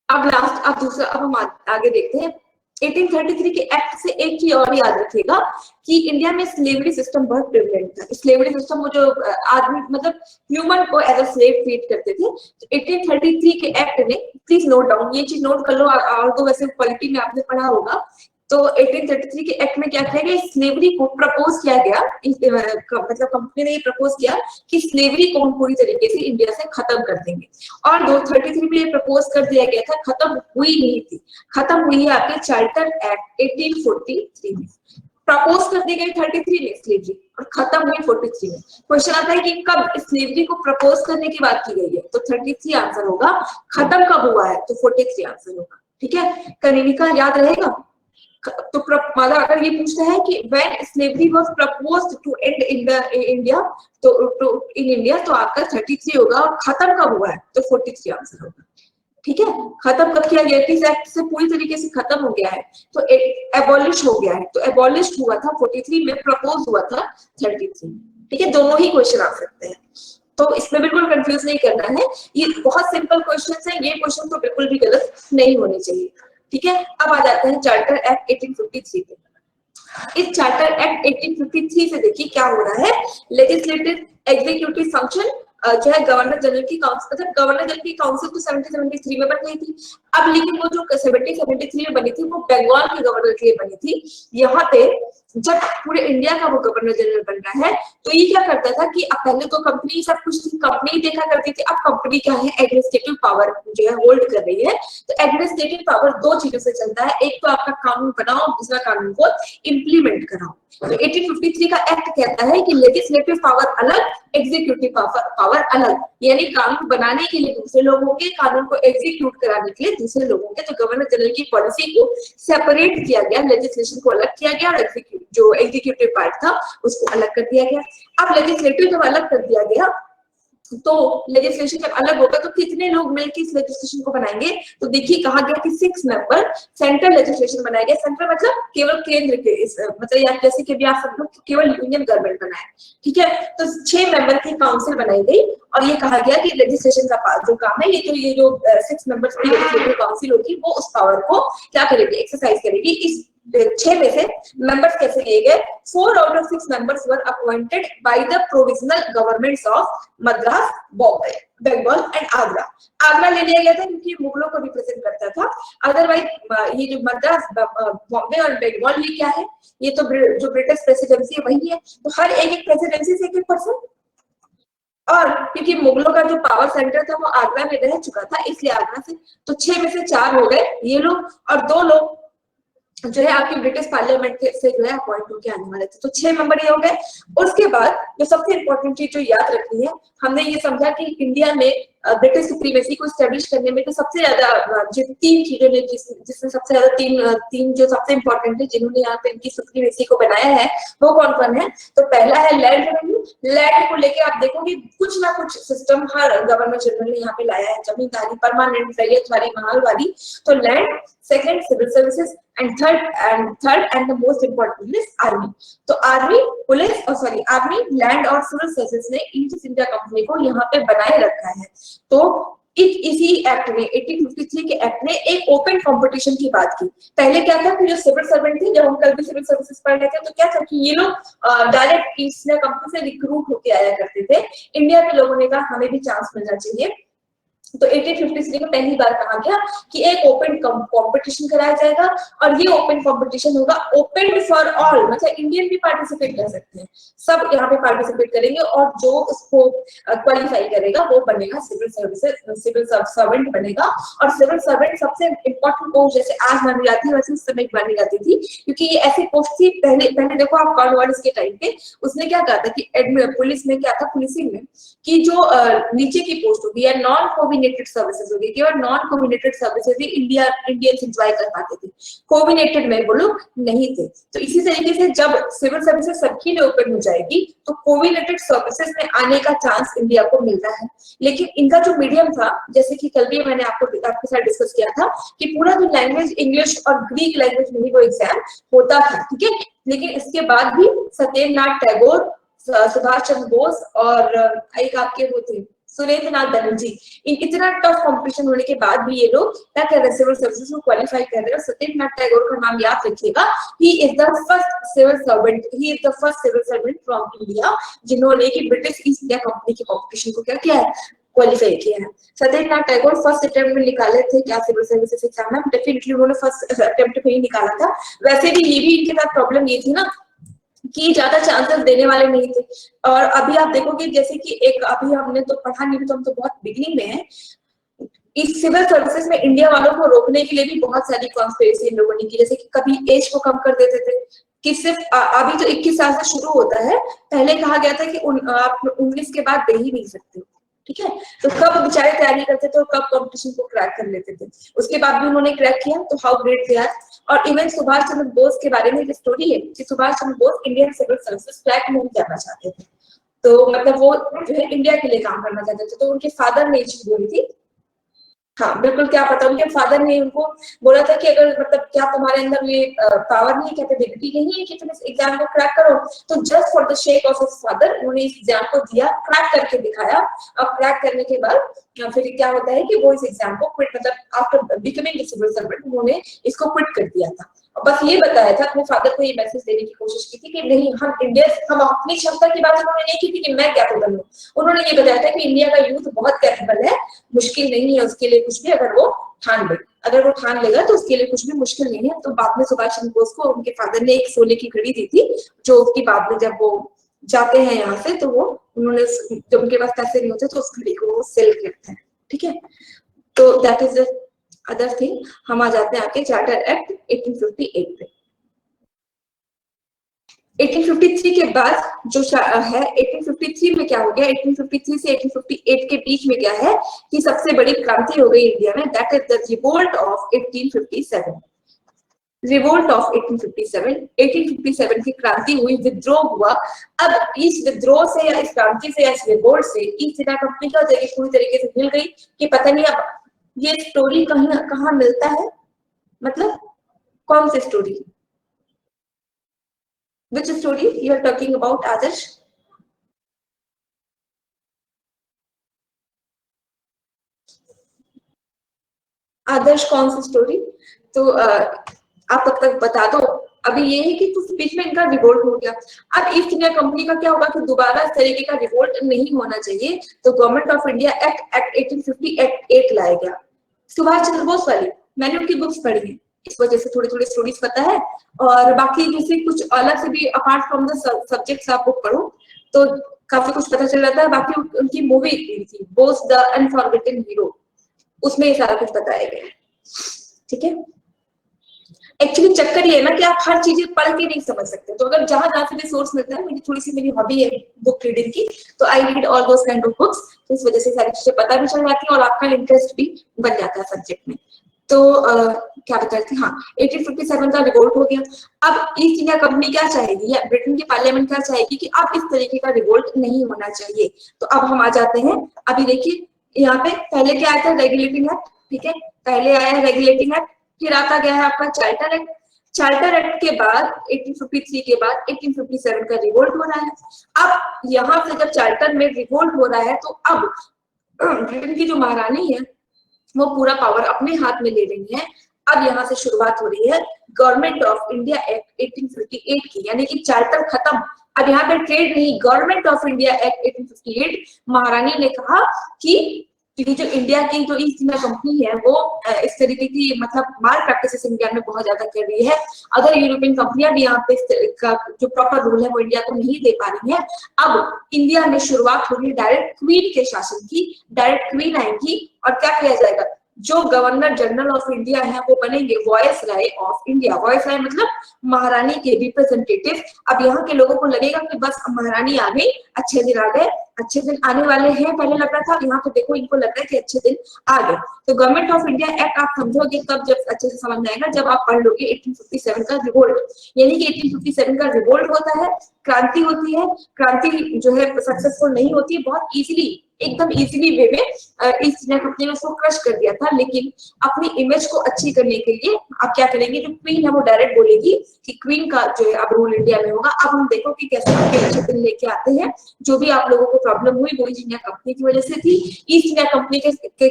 अब लास्ट, अब दूसरा, अब हम आगे देखते हैं। 1833 के एक्ट से एक चीज और याद रखिएगा कि इंडिया में स्लेवरी सिस्टम बहुत प्रिवलेंट था। स्लेवरी सिस्टम वो जो आदमी मतलब ह्यूमन को एज अ स्लेव ट्रीट करते थे। तो 1833 के एक्ट ने, प्लीज नोट डाउन, ये चीज नोट कर लो, और तो वैसे पॉलिटी में आपने पढ़ा होगा। तो 1833 के एक्ट में क्या किया गया, स्लेवरी को प्रपोज किया गया, मतलब कंपनी ने ये प्रपोज किया कि स्लेवरी को हम पूरी तरीके से इंडिया से खत्म कर देंगे। और 233 में ये प्रपोज कर दिया गया था, खत्म हुई नहीं थी, खत्म हुई है आपके चार्टर एक्ट 1843 में। प्रपोज कर दी गई 33 में स्लेवरी और खत्म हुई 43 में। क्वेश्चन आता है कि कब स्लेवरी को प्रपोज करने की बात की गई है, तो 33 आंसर होगा। खत्म कब हुआ है, तो 43 आंसर होगा। ठीक है, कनिनिका याद रहेगा। तो मतलब अगर ये पूछता है कि when slavery was proposed to end in the India, तो in India तो आपका 33 होगा। और खत्म कब हुआ है, तो 43 आंसर होगा। ठीक है, खत्म कब किया गया, किस एक्ट से पूरी तरीके से खत्म हो गया है, तो एबॉलिश हो गया है। तो एबॉलिश हुआ था 43 में, प्रपोज हुआ था 33। ठीक है, दोनों ही क्वेश्चन आ सकते हैं, तो इसमें बिल्कुल कंफ्यूज नहीं करना है। ये बहुत सिंपल क्वेश्चन है, ये क्वेश्चन तो बिल्कुल भी गलत नहीं होने चाहिए। ठीक है, अब आ जाते हैं चार्टर एक्ट 1853 पे। इस चार्टर एक्ट 1853 से देखिए क्या हो रहा है। लेजिस्लेटिव एग्जीक्यूटिव फंक्शन जो है गवर्नर जनरल की काउंसिल, मतलब गवर्नर जनरल की काउंसिल तो 70-73 में बन गई थी। अब लेकिन वो जो 70-73 में बनी थी वो बंगाल के गवर्नर के लिए बनी थी। यहाँ पे जब पूरे इंडिया का वो गवर्नर जनरल बन रहा है तो ये क्या करता था कि अब पहले तो कंपनी सब कुछ थी, कंपनी देखा करती थी, अब कंपनी क्या है एडमिनिस्ट्रेटिव पावर जो है होल्ड कर रही है। तो एडमिनिस्ट्रेटिव पावर दो चीजों से चलता है, एक तो आपका कानून बनाओ, दूसरा कानून को इम्प्लीमेंट कराओ। तो 1853 का एक्ट कहता है कि लेजिस्लेटिव पावर अलग, एग्जीक्यूटिव पावर अलग, यानी कानून बनाने के लिए दूसरे लोग होंगे, कानून को एग्जीक्यूट कराने के लिए दूसरे लोग होंगे। तो गवर्नर जनरल की पॉलिसी को सेपरेट किया गया, लेजिस्लेशन को अलग किया गया और जो एग्जीक्यूटिव पार्ट था उसको अलग कर दिया गया। अब लेजिस्लेटिव जब अलग कर दिया गया तो लेजिस्लेशन जब अलग होगा तो कितने लोग मिलकर इस लेजिस्लेशन को बनाएंगे? तो देखिए कहा गया कि 6 मेंबर सेंट्रल लेजिस्लेशन बनाया गया। सेंट्रल मतलब केवल केंद्र के, मतलब या जैसे कि भी आप सब लोग केवल यूनियन गवर्नमेंट बनाए, ठीक है। तो 6 मेंबर की काउंसिल बनाई गई और ये कहा गया कि लेजिस्लेशन का जो काम है, ये जो 6 मेंबर्स की लेजिस्लेटिव काउंसिल होगी वो उस पावर को क्या करेगी, एक्सरसाइज करेगी। इस 6 में से मेंबर्स कैसे लिए गए? 4 out of 6 members were appointed by the provisional governments of Madras, Bombay, Bengal and Agra. Agra ले लिया गया था क्योंकि मुगलों को रिप्रेजेंट करता था। अदरवाइज ये जो मद्रास, बॉम्बे और बंगाल ये क्या है? ये तो जो ब्रिटिश प्रेसिडेंसी है वही है। तो हर एक प्रेसिडेंसी से एक पर्सन, और क्योंकि मुगलों का जो पावर सेंटर था वो आगरा में रह चुका था इसलिए आगरा से, तो 6 में से 4 हो गए ये लोग और 2 लोग जो है आपकी ब्रिटिश पार्लियामेंट से जो है अपॉइंट होकर आने वाले थे। तो 6 मेंबर ये हो गए। उसके बाद जो सबसे इंपॉर्टेंट चीज जो याद रखनी है, हमने ये समझा कि इंडिया में ब्रिटिश सुप्रीमेसी को स्टैब्लिश करने में तो सबसे ज्यादा जो 3 चीजों ने जिसमें सबसे ज्यादा तीन जो सबसे इंपॉर्टेंट है जिन्होंने यहाँ पे इनकी सुप्रीमेसी को बनाया है वो कौन कौन है? तो पहला है लैंड रेवेन्यू। लैंड को लेके आप देखोगे कुछ ना कुछ सिस्टम हर गवर्नर जनरल ने यहाँ पे लाया है, जमींदारी, परमानेंट, रैयतवाड़ी, महालवाड़ी। तो land, second civil services and third and the most important is army. तो आर्मी, पुलिस और सॉरी आर्मी, लैंड और सिविल सर्विसेज ने ईस्ट इंडिया कंपनी को यहाँ पे बनाए रखा है। तो इसी एक्ट में 1853 के एक्ट ने एक ओपन कंपटीशन की बात की। पहले क्या था कि जो सिविल सर्वेंट थे, जब हम कल भी सिविल सर्विसेज पढ़ रहे थे तो क्या था कि ये लोग डायरेक्ट ईस्ट इंडिया कंपनी से रिक्रूट होके आया करते थे। इंडिया के लोगों ने कहा हमें भी चांस मिलना चाहिए, तो 1853 में पहली बार कहा गया कि एक ओपन कंपटीशन कराया जाएगा और ये ओपन कंपटीशन होगा ओपन फॉर ऑल, मतलब इंडियन भी पार्टिसिपेट कर सकते हैं, सब यहाँ पे पार्टिसिपेट करेंगे और जो उसको क्वालिफाई करेगा वो बनेगा सिविल सर्वेंट बनेगा। और सिविल सर्वेंट सबसे इंपॉर्टेंट पोस्ट जैसे आज मानी जाती है वैसे उस समय मानी जाती थी, क्योंकि ये ऐसी पोस्ट थी। पहले देखो आप कॉर्नवालिस के टाइम पे उसने क्या कहा था कि पुलिस में क्या था, पुलिसिंग में, कि जो नीचे की पोस्ट होगी या नॉन कोविनेटेड सर्विसेज होगी, केवल नॉन कोविनेटेड सर्विसेज ही इंडियंस एंजॉय कर पाते थे, कोविनेटेड में वो लोग नहीं थे। तो इसी तरीके से जब सिविल सर्विसेज सबके लिए ओपन हो जाएगी तो कोविनेटेड सर्विसेज में आने का चांस इंडिया को मिलता है। लेकिन इनका जो मीडियम था, जैसे कि कल भी मैंने आपके साथ डिस्कस किया था कि पूरा जो लैंग्वेज इंग्लिश और ग्रीक लैंग्वेज में ही वो एग्जाम होता था, ठीक है। लेकिन इसके बाद भी सत्येंद्रनाथ टैगोर, सुभाष चंद्र बोस और एक आपके वो थे सुरेंद्रनाथ बनर्जी, इतना टफ कंपटीशन होने के बाद भी ये लोग क्या कर रहे हैं, सिविल सर्विसेज को क्वालिफाई कर रहे हैं। सत्येंद्रनाथ टैगोर का नाम याद रखिएगा, he is the first civil servant from India जिन्होंने कि ब्रिटिश ईस्ट इंडिया कंपनी के कंपटीशन को क्या किया है, क्वालिफाई किया है। सत्येंद्रनाथ टैगोर फर्स्ट अटेम्प्ट में निकाले थे क्या सिविल सर्विसेज एग्जाम में, डेफिनेटली उन्होंने फर्स्ट अटेम्प्ट में ही निकाला था। वैसे भी ये भी इनके साथ प्रॉब्लम ये थी ना कि ज्यादा चांसेस देने वाले नहीं थे। और अभी आप देखोगे जैसे कि एक अभी हमने तो पढ़ा नहीं, तो हम तो बहुत बिगिनिंग में है, इस सिविल सर्विसेज में इंडिया वालों को रोकने के लिए भी बहुत सारी कॉन्स्पिरेसी इन लोगों ने की। जैसे कि कभी एज को कम कर देते थे कि सिर्फ अभी तो 21 साल से शुरू होता है, पहले कहा गया था कि आप 19 के बाद दे ही नहीं सकते, ठीक है। तो कब बेचारे तैयारी करते थे और कब कंपटीशन को क्रैक कर लेते थे, उसके बाद भी उन्होंने क्रैक किया, तो हाउ ग्रेट दे आर। और इवन सुभाष चंद्र बोस के बारे में एक स्टोरी है कि Subhash Chandra Bose Indian civil services crack नहीं करना चाहते थे, तो मतलब वो जो है इंडिया के लिए काम करना चाहते थे। तो उनके फादर ने ये चीज बोली थी, हाँ बिल्कुल, क्या पता उनके फादर ने उनको बोला था कि अगर मतलब क्या तुम्हारे अंदर ये पावर नहीं, कैपेबिलिटी नहीं है कि तुम इस एग्जाम को क्रैक करो, तो just for the shake of his father उन्होंने इस एग्जाम को दिया, क्रैक करके दिखाया। और क्रैक करने के बाद फिर क्या होता है कि वो इस एग्जाम को क्विट, मतलब आफ्टर बिकमिंग सिविल सर्वेंट उन्होंने इसको क्विट कर दिया था। बस ये बताया था, अपने फादर को ये मैसेज देने की कोशिश की थी कि नहीं, हम अपनी क्षमता की बात उन्होंने नहीं की थी कि मैं कैपेबल हूँ, उन्होंने ये बताया था कि इंडिया का यूथ बहुत कैपेबल है, मुश्किल नहीं है उसके लिए कुछ भी, अगर वो ठान लेगा तो उसके लिए कुछ भी मुश्किल नहीं है। तो बाद में सुभाष चंद्र बोस को उनके फादर ने एक सोने की घड़ी दी थी, जो उसकी बाद में जब वो जाते हैं यहाँ से तो वो उन्होंने, जब उनके पास पैसे नहीं होते तो उस घड़ी को वो सेल करते हैं। ठीक है, तो दैट इज अदर थिंग। हम आ जाते हैं आपके चार्टर एक्ट 1858 पे। 1853 के बाद जो है, 1853 में क्या हो गया, 1853 से 1858 के बीच में क्या है कि सबसे बड़ी क्रांति हो गई इंडिया में, that is the revolt of 1857। Revolt of 1857, 1857 की क्रांति हुई, विद्रोह हुआ। अब इस विद्रोह से या इस क्रांति से या इस रिवोल्ट से ईस्ट इंडिया कंपनी क्या पूरी तरीके से हिल गई कि पता नहीं अब ये स्टोरी कहाँ मिलता है, मतलब कौन सी story, which story you are talking about Adarsh? Adarsh कौन सी स्टोरी? तो आप तब तक बता दो। अभी ये है कि कुछ बीच में इनका रिवोल्ट हो गया। अब ईस्ट इंडिया कंपनी का क्या होगा कि दोबारा इस तरीके का रिवोल्ट नहीं होना चाहिए, तो गवर्नमेंट ऑफ इंडिया एक्ट 1858 लाया गया। सुभाष चंद्र बोस वाली, मैंने उनकी बुक्स पढ़ी है, इस वजह से थोड़ी थोड़ी स्टोरीज पता है। और बाकी जैसे कुछ अलग से भी अपार्ट फ्रॉम द सब्जेक्ट्स आप बुक पढ़ो तो काफी कुछ पता चल जाता है। बाकी उनकी मूवी थी बोस द अनफॉरगेटन हीरो, उसमें ये सारा कुछ बताया गया है। ठीक है, एक्चुअली चक्कर ये है ना कि आप हर चीजें पढ़ के नहीं समझ सकते, तो अगर जहां जहां से भी सोर्स मिलता है, मेरी हॉबी है बुक रीडिंग की, तो I read all those kind of books, तो इस वजह से सारी चीजें पता भी चल जाती है और आपका इंटरेस्ट भी बन जाता है सब्जेक्ट में। तो क्या बता रही थी, हाँ 1857 का रिवोल्ट हो गया। अब ईस्ट इंडिया कंपनी क्या चाहेगी या ब्रिटेन की पार्लियामेंट क्या चाहेगी कि अब इस तरीके का रिवोल्ट नहीं होना चाहिए। तो अब हम आ जाते हैं, अभी देखिए यहाँ पे पहले क्या आया था, रेगुलेटिंग एक्ट। ठीक है, पहले आया है रेगुलेटिंग एक्ट, फिर आता गया है आपका चार्टर एक्ट। चार्टर एक्ट के बाद 1853 के बाद 1857 का रिवोल्ट हो रहा है। अब यहाँ से जब चार्टर में रिवोल्ट हो रहा है तो अब ब्रिटेन की जो महारानी है वो पूरा पावर अपने हाथ में ले रही है। अब यहाँ से शुरुआत हो रही है गवर्नमेंट ऑफ इंडिया एक्ट 1858 की, यानी कि चार्टर खत्म। अब यहाँ पे ट्रेड नहीं, गवर्नमेंट ऑफ इंडिया एक्ट 1858। महारानी ने कहा कि जो इंडिया की जो ईस्ट इंडिया कंपनी है वो इस तरीके की मतलब माल प्रैक्टिसेस इंडिया में बहुत ज्यादा कर रही है। अगर यूरोपियन कंपनियां भी यहाँ पे का जो प्रॉपर रूल है वो इंडिया को नहीं दे पा रही है। अब इंडिया में शुरुआत होगी डायरेक्ट क्वीन के शासन की, डायरेक्ट क्वीन आएगी और क्या किया जाएगा, जो गवर्नर जनरल ऑफ इंडिया है वो बनेंगे वॉयसराय ऑफ इंडिया। वॉयसराय मतलब महारानी के रिप्रेजेंटेटिव। अब यहाँ के लोगों को लगेगा कि बस महारानी आ गई, अच्छे दिन आ गए, अच्छे दिन आने वाले हैं, पहले लग रहा था, यहाँ पे देखो इनको लग रहा है कि अच्छे दिन आ गए। तो गवर्नमेंट ऑफ इंडिया एक्ट आप समझोगे तब जब अच्छे से समझ में आएगा, जब आप पढ़ लोगे 1857 का रिवोल्ट। यानी कि 1857 का रिवोल्ट होता है, क्रांति होती है। क्रांति जो है सक्सेसफुल नहीं होती है, बहुत इजीली एकदम इजीली वे में ईस्ट इंडिया कंपनी ने उसको क्रश कर दिया था। लेकिन अपनी इमेज को अच्छी करने के लिए आप क्या करेंगे, जो क्वीन है वो डायरेक्ट बोलेगी कि क्वीन का जो है अब रूल इंडिया में होगा। अब हम देखो कि कैसे आपके अच्छे दिन लेके आते हैं। जो भी आप लोगों को प्रॉब्लम हुई वो ईस्ट इंडिया कंपनी की वजह से थी। ईस्ट इंडिया कंपनी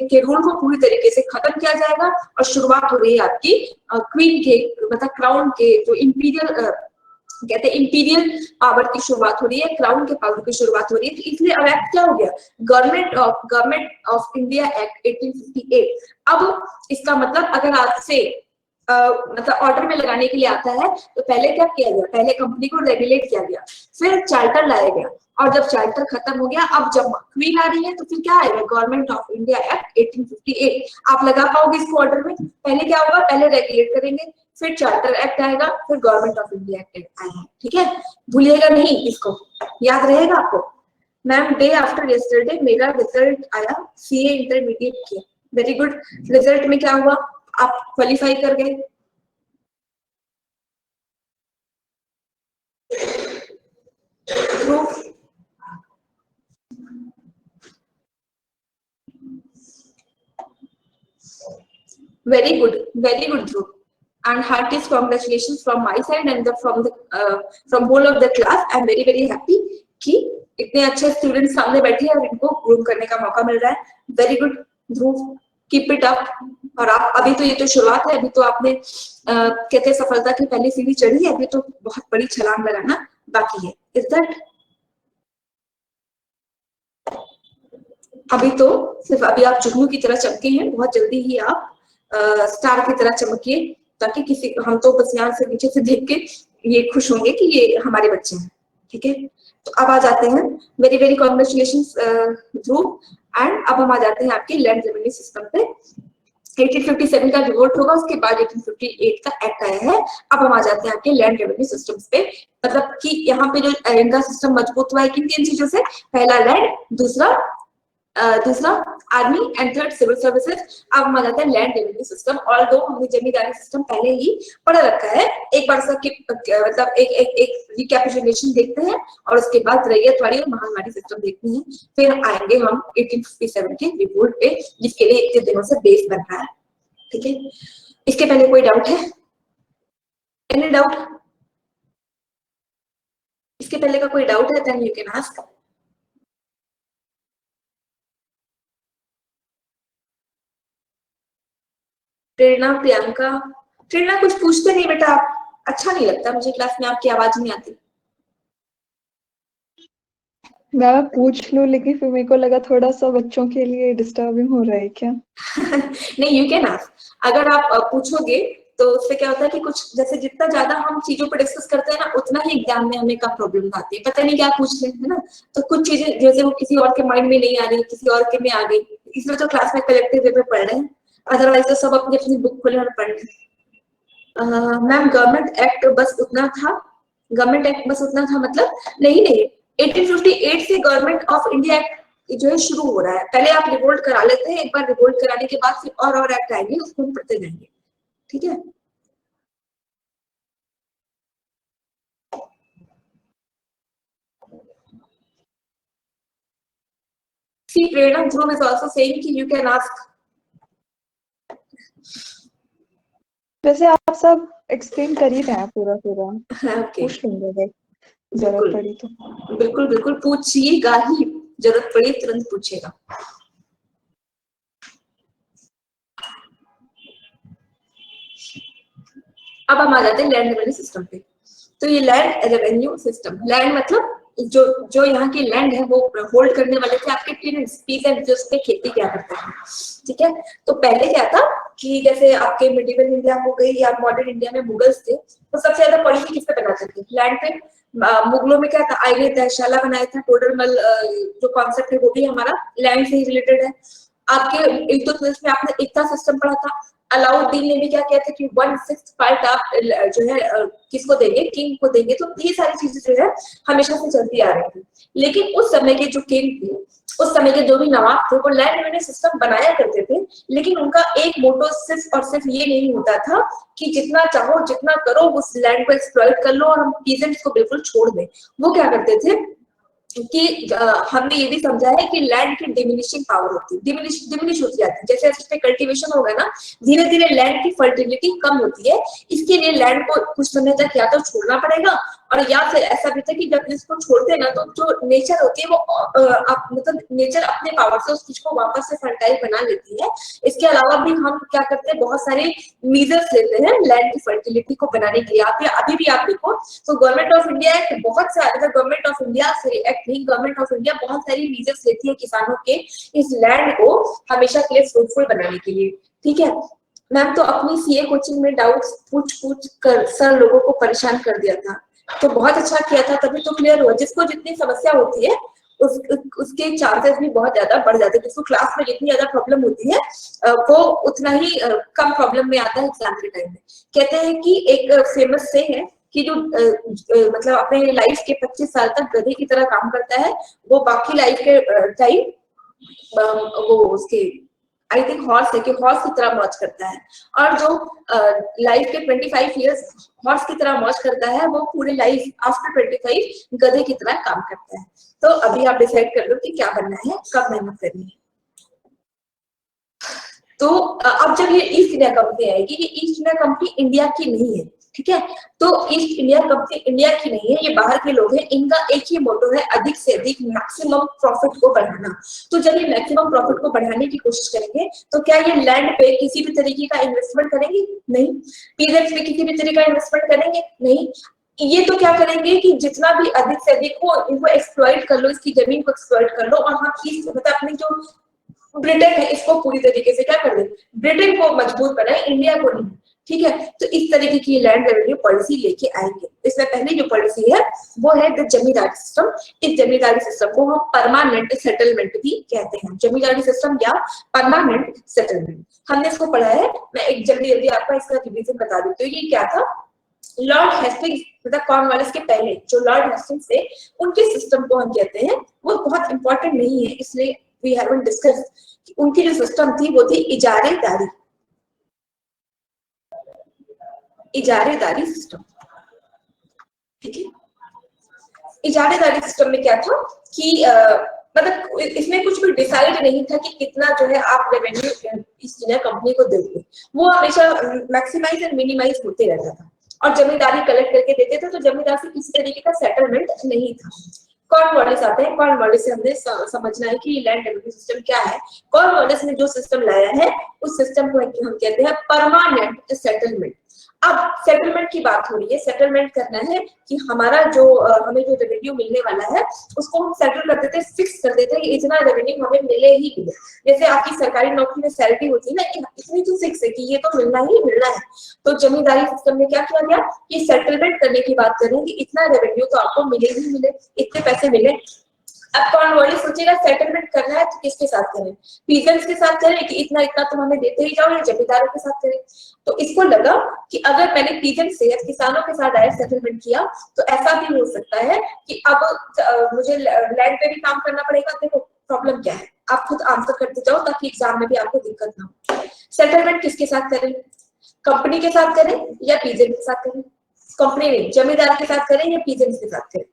के रूल को पूरी तरीके से खत्म किया जाएगा और शुरुआत हो रही है आपकी क्वीन के मतलब क्राउन के जो इंपीरियल कहते हैं इंपीरियल पावर की शुरुआत हो रही है, क्राउन के पावर की शुरुआत हो रही है। तो इसलिए अब एक्ट क्या हो गया, गवर्नमेंट ऑफ इंडिया एक्ट 1858। अब इसका मतलब अगर आपसे मतलब ऑर्डर में लगाने के लिए आता है तो पहले क्या किया गया, पहले कंपनी को रेगुलेट किया गया, फिर चार्टर लाया गया और जब चार्टर खत्म हो गया, अब जब क्वीन आ रही है तो फिर क्या आएगा, गवर्नमेंट ऑफ इंडिया एक्ट 1858। आप लगा पाओगे इसको ऑर्डर में? पहले क्या होगा, पहले रेगुलेट करेंगे, फिर चार्टर एक्ट आएगा, फिर गवर्नमेंट ऑफ इंडिया एक्ट आएगा। ठीक है, भूलिएगा नहीं, इसको याद रहेगा आपको। मैम डे आफ्टर यस्टरडे मेरा रिजल्ट आया, सीए इंटरमीडिएट किया, वेरी गुड। रिजल्ट में क्या हुआ, आप क्वालिफाई कर गए। Proof very good Dhruv, and heartiest congratulations from my side and from whole of the class. I'm very happy कि इतने अच्छे स्टूडेंट्स सामने बैठे हैं और इनको ग्रूम करने का मौका मिल रहा है। Very good Dhruv, keep it up और आप अभी तो ये तो शुरुआत है, अभी तो आपने कहते सफलता की पहली सीढ़ी चढ़ी है, अभी तो बहुत बड़ी छलांग लगाना बाकी है। Is that? अभी तो सिर्फ अभी आप जुगनू की तरह चमके हैं, बहुत जल्दी ही आप स्टार की तरह चमकिए, ताकि किसी हम तो बस यहाँ से नीचे से देख के ये खुश होंगे कि ये हमारे बच्चे हैं। ठीक है, तो अब आ जाते हैं, very very congratulation Dhruv. And अब हम आ जाते हैं आपके लैंड रेवेन्यू सिस्टम पे। 1857 का रिवोल्ट होगा, उसके बाद 1858 का एक्ट आया है। अब हम आ जाते हैं आपके लैंड रेवेन्यू सिस्टम्स पे, मतलब कि यहाँ पे जो इनका सिस्टम मजबूत हुआ है किन किन चीजों से? पहला लैंड, दूसरा army and third civil services. अब हम आ जाते हैं लैंड रेवेन्यू सिस्टम। ऑल्दो हमने जमींदारी सिस्टम पहले ही पढ़ रखा है, एक बार सबके मतलब एक रिकैपिचुलेशन देखते हैं और उसके बाद रैयतवाड़ी और महालवाड़ी सिस्टम देखते हैं, फिर आएंगे हम 1857 के रिवोल्ट पे, जिसके लिए इतने दिनों से बेस बन रहा है। ठीक है, इसके पहले कोई डाउट है? Any doubt? इसके पहले का कोई डाउट है? Then you can ask. Prerna, Priyanka, Prerna कुछ पूछते नहीं बेटा, आप अच्छा नहीं लगता मुझे क्लास में, आपकी आवाज नहीं आती। मैं पूछ लूं, लेकिन फिर मेरे को लगा थोड़ा सा बच्चों के लिए डिस्टर्बिंग हो रहा है क्या? नहीं, यू कैन आस्क। अगर आप पूछोगे तो उससे क्या होता है कि कुछ जैसे जितना ज्यादा हम चीजों पर डिस्कस करते हैं ना, उतना ही एग्जाम में हमें कम प्रॉब्लम आती है, पता नहीं क्या पूछ रहे हैं ना। तो कुछ चीजें जैसे वो किसी और के माइंड में नहीं आ रही, किसी और के में आ गई, इसलिए तो क्लास में कलेक्टिव वे में पढ़ रहे हैं, अदरवाइज तो सब अपनी अपनी बुक खोले और पढ़ रहे हैं। मैम गवर्नमेंट एक्ट बस उतना था, गवर्नमेंट एक्ट बस उतना था मतलब? नहीं नहीं, 1858 से गवर्नमेंट ऑफ इंडिया एक्ट जो है शुरू हो रहा है। पहले आप रिवोल्ट करा लेते हैं, एक बार रिवोल्ट कराने के बाद फिर और एक्ट आएंगे, उसको हम पढ़ते जाएंगे। ठीक है, see Prerna Dhruv is also saying कि you can ask। वैसे आप सब एक्सप्लेन कर ही रहे हैं पूरा पूरा, okay, पूछ लूंगा अगर जरूरत पड़ी तो। बिल्कुल बिल्कुल पूछिएगा ही, जरूरत पड़ी तुरंत पूछेगा। अब हम आ जाते हैं लैंड रेवेन्यू सिस्टम पे। तो ये लैंड रेवेन्यू सिस्टम, लैंड मतलब जो यहाँ की लैंड है वो होल्ड करने वाले थे आपके टेनेंट्स, पीसेंट्स, जो उसपे खेती किया करते हैं। ठीक है, तो पहले क्या था कि जैसे आपके मिडिवल इंडिया हो गई या मॉडर्न इंडिया में मुगल्स थे, तो सबसे ज्यादा पॉलिसी किस पे बनाते थे? लैंड पे। मुगलों में क्या था? आईने तहशाला बनाया था, टोडरमल जो कॉन्सेप्ट है वो भी हमारा लैंड से ही रिलेटेड है। आपके इल्तुतमिश में आपने इक्ता सिस्टम पढ़ा था। अलाउद्दीन ने भी क्या किया था कि 1/6 पार्ट आप जो है किसको देंगे? किंग को देंगे। तो ये सारी चीजें जो है हमेशा से चलती आ रही थी, लेकिन उस समय के जो किंग थे, उस समय के जो भी नवाब थे, वो लैंड रेवेन्यू सिस्टम बनाया करते थे, लेकिन उनका एक मोटो सिर्फ और सिर्फ ये नहीं होता था कि जितना चाहो जितना करो उस लैंड को एक्सप्लॉइट कर लो और हम पीजेंट्स को बिल्कुल छोड़ दें। वो क्या करते थे कि हमने ये भी समझा है कि लैंड की डिमिनिशिंग पावर होती है, डिमिनिश होती जाती है। जैसे जैसे कल्टीवेशन होगा ना, धीरे धीरे लैंड की फर्टिलिटी कम होती है। इसके लिए लैंड को कुछ समय तक या तो छोड़ना पड़ेगा, और या फिर ऐसा भी था कि जब इसको छोड़ते हैं ना, तो जो नेचर होती है वो मतलब नेचर अपने पावर से उस चीज को वापस से फर्टाइल बना लेती है। इसके अलावा भी हम क्या करते हैं, बहुत सारे मीजर्स लेते हैं लैंड की फर्टिलिटी को बनाने के लिए। आप अभी भी आप देखो तो गवर्नमेंट ऑफ इंडिया एक्ट बहुत सारे, गवर्नमेंट ऑफ इंडिया एक्ट नहीं, गवर्नमेंट ऑफ इंडिया बहुत सारी मीजर्स लेती है किसानों के इस लैंड को हमेशा के लिए फ्रूटफुल बनाने के लिए। ठीक है मैम, तो अपनी सीए कोचिंग में डाउट्स पूछ कर सर लोगों को परेशान कर दिया था, तो बहुत अच्छा किया था, तभी तो क्लियर हुआ। जिसको जितनी समस्या होती है उसके चांसेस भी बहुत ज्यादा बढ़ जाते हैं। जिसको क्लास में जितनी ज्यादा प्रॉब्लम होती है वो उतना ही कम प्रॉब्लम में आता है एग्जाम के टाइम में। कहते हैं कि एक फेमस से है कि जो मतलब अपने लाइफ के 25 साल तक गधे की तरह काम करता है, वो बाकी लाइफ के टाइम वो उसके आई थिंक हॉर्स है कि हॉर्स की तरह मौज करता है, और जो लाइफ के 25 इयर्स हॉर्स की तरह मौज करता है, वो पूरे लाइफ आफ्टर 25 गधे की तरह काम करता है। तो अभी आप डिसाइड कर लो कि क्या बनना है, कब मेहनत करनी है। तो अब जब ये ईस्ट इंडिया कंपनी आएगी, ये ईस्ट इंडिया कंपनी इंडिया की नहीं है, ठीक है। तो ईस्ट इंडिया कंपनी इंडिया की नहीं है, ये बाहर के लोग हैं, इनका एक ही मोटो है अधिक से अधिक मैक्सिमम प्रॉफिट को बढ़ाना। तो जब ये मैक्सिमम प्रॉफिट को बढ़ाने की कोशिश करेंगे तो क्या ये लैंड पे किसी भी तरीके का इन्वेस्टमेंट करेंगे? नहीं। पीजेंट्स पे किसी भी तरीके का इन्वेस्टमेंट करेंगे? नहीं। ये तो क्या करेंगे कि जितना भी अधिक से अधिक हो इनको एक्सप्लॉइट कर लो, इसकी जमीन को एक्सप्लॉइट कर लो, और हाँ मतलब अपनी जो ब्रिटेन है इसको पूरी तरीके से क्या कर दे, ब्रिटेन को मजबूत बनाए, इंडिया को नहीं। ठीक है। तो इस तरीके की लैंड रेवेन्यू पॉलिसी लेके आएंगे। इसमें पहली जो पॉलिसी है वो है द जमींदारी सिस्टम। इस जमींदारी सिस्टम को हम परमानेंट सेटलमेंट भी कहते हैं। जमींदारी सिस्टम या परमानेंट सेटलमेंट, हमने इसको पढ़ा है। मैं एक जल्दी आपको इसका रिवीजन बता देती हूँ। ये क्या था, लॉर्ड हेस्टिंग्स मतलब कॉर्नवालिस के पहले जो लॉर्ड हेस्टिंग्स थे उनके सिस्टम को हम कहते हैं, वो बहुत इंपॉर्टेंट नहीं है, इसलिए वी हैवंट डिस्कस। उनकी जो सिस्टम थी वो थी इजारेदारी, इजारेदारी सिस्टम। ठीक है। इजारेदारी सिस्टम में क्या था कि मतलब इसमें कुछ भी डिसाइड नहीं था कि कितना जो है आप रेवेन्यू इस कंपनी को दोगे, वो हमेशा मैक्सिमाइज एंड मिनिमाइज होते रहता था। और जमींदारी कलेक्ट करके देते थे, तो जमींदार से किसी तरीके का सेटलमेंट नहीं था। कॉर्नवालिस आते हैं, कॉर्नवालिस से हमने समझना है कि लैंड रेवेन्यू सिस्टम क्या है। कॉर्नवालिस ने जो सिस्टम लाया है उस सिस्टम को हम कहते हैं परमानेंट सेटलमेंट। अब सेटलमेंट की बात हो रही है, सेटलमेंट करना है कि हमारा जो हमें जो रेवेन्यू मिलने वाला है उसको हम सेटल कर देते हैं, फिक्स कर देते हैं कि इतना रेवेन्यू हमें मिले ही मिले। जैसे आपकी सरकारी नौकरी में सैलरी होती है ना कि इतनी तो फिक्स है कि ये तो मिलना ही मिलना है। तो जमींदारी सिस्टम में क्या किया गया कि सेटलमेंट करने की बात करें कि इतना रेवेन्यू तो आपको मिले ही मिले, इतने पैसे मिले। अब कॉर्नवालिस सोचेगा सेटलमेंट करना है तो किसके साथ करें, पीजेंट्स के साथ करें कि इतना इतना तुम हमें देते ही जाओ, या जमींदारों के साथ करें। तो इसको लगा कि अगर मैंने पीजेंट से किसानों के साथ डायरेक्ट सेटलमेंट किया तो ऐसा भी हो सकता है कि अब मुझे लैंड पे भी काम करना पड़ेगा। देखो प्रॉब्लम क्या है, आप खुद आंसर करते जाओ ताकि एग्जाम में भी आपको दिक्कत ना हो। सेटलमेंट किसके साथ करें, कंपनी के साथ करें या पीजेंट के साथ करें? कंपनी नहीं, जमींदार के साथ करें या पीजेंट्स के साथ करें?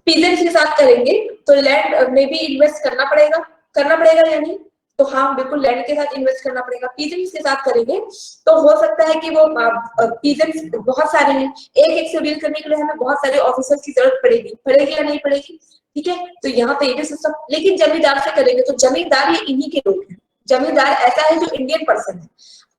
पीजेंट्स के साथ करेंगे तो लैंड में भी इन्वेस्ट करना पड़ेगा या नहीं? तो हाँ बिल्कुल लैंड के साथ इन्वेस्ट करना पड़ेगा। पीजेंट्स के साथ करेंगे तो हो सकता है कि वो पीजेंट्स बहुत सारे हैं, एक से डील करने के लिए हमें बहुत सारे ऑफिसर्स की जरूरत पड़ेगी या नहीं पड़ेगी? ठीक है। तो यहाँ पे ये सिस्टम, लेकिन जमींदार से करेंगे तो जमींदार ये इन्हीं के लोग हैं। जमींदार ऐसा है जो इंडियन पर्सन है।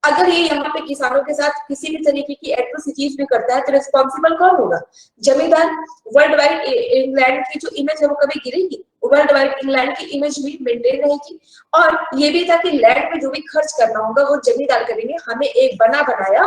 अगर ये यहाँ पे किसानों के साथ किसी भी तरीके की एट्रोसिटीज भी करता है तो रिस्पॉन्सिबल कौन होगा? जमींदार। वर्ल्ड वाइड इंग्लैंड की जो इमेज है वो कभी गिरेगी? वर्ल्ड वाइड इंग्लैंड की इमेज भी मेंटेन रहेगी। और ये भी था कि लैंड पे जो भी खर्च करना होगा वो जमींदार करेंगे। हमें एक बना बनाया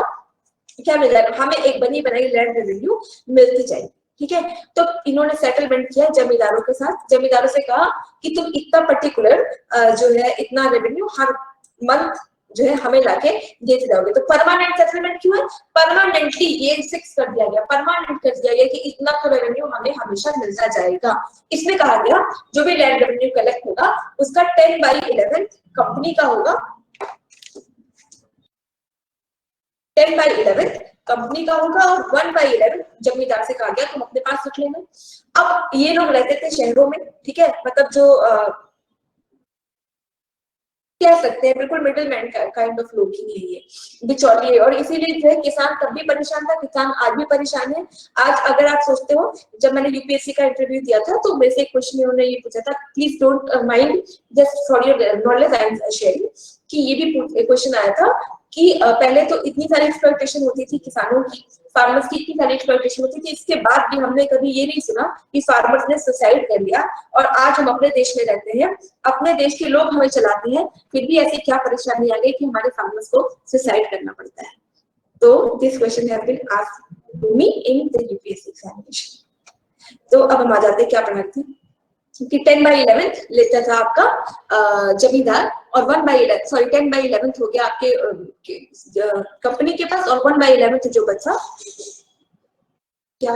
क्या मिल जाएगा, हमें एक बनी बनाई लैंड रेवेन्यू मिलती जाएगी। ठीक है। तो इन्होंने सेटलमेंट किया जमींदारों के साथ, जमींदारों से कहा कि तुम इतना पर्टिकुलर जो है इतना रेवेन्यू हर मंथ जो है हमें लाके देते जाओगे। तो परमानेंट सेटलमेंट क्यों है? परमानेंटली ये फिक्स कर दिया गया, परमानेंट कर दिया गया कि इतना तो रेवेन्यू हमें हमेशा मिलता जाएगा। इसमें कहा गया जो भी लैंड रेवेन्यू कलेक्ट होगा उसका 10/11 कंपनी का होगा, 10/11 कंपनी का होगा और 1/11 जमींदार से कहा गया तुम अपने पास रख लेना। अब ये लोग रहते थे शहरों में, ठीक है, मतलब जो कह सकते हैं बिल्कुल मिडिल मैन काइंड ऑफ लोग ही है ये, बिचौलिए। और इसीलिए जो है किसान तब भी परेशान था, किसान आज भी परेशान है। आज अगर आप सोचते हो, जब मैंने यूपीएससी का इंटरव्यू दिया था तो मेरे से एक क्वेश्चन उन्होंने ये पूछा था, please don't mind just for your knowledge I am sharing, कि ये भी क्वेश्चन आया था कि पहले तो इतनी सारी एक्सप्लॉयटेशन होती थी किसानों की, फार्मर्स की इतनी सारी एक्सप्लॉयटेशन होती थी, इसके बाद भी हमने कभी ये नहीं सुना कि फार्मर्स ने सुसाइड कर लिया। और आज हम अपने देश में रहते हैं, अपने देश के लोग हमें चलाते हैं, फिर भी ऐसी क्या परेशानी आ गई कि हमारे फार्मर्स को सुसाइड करना पड़ता है? तो this question has been asked to me in the UPSC examination. तो अब हम आ जाते हैं क्या पढ़ाते हैं कि 10/11 लेता था आपका जमींदार, और 10/11 हो गया आपके कंपनी के पास, और 1/11 जो बचा क्या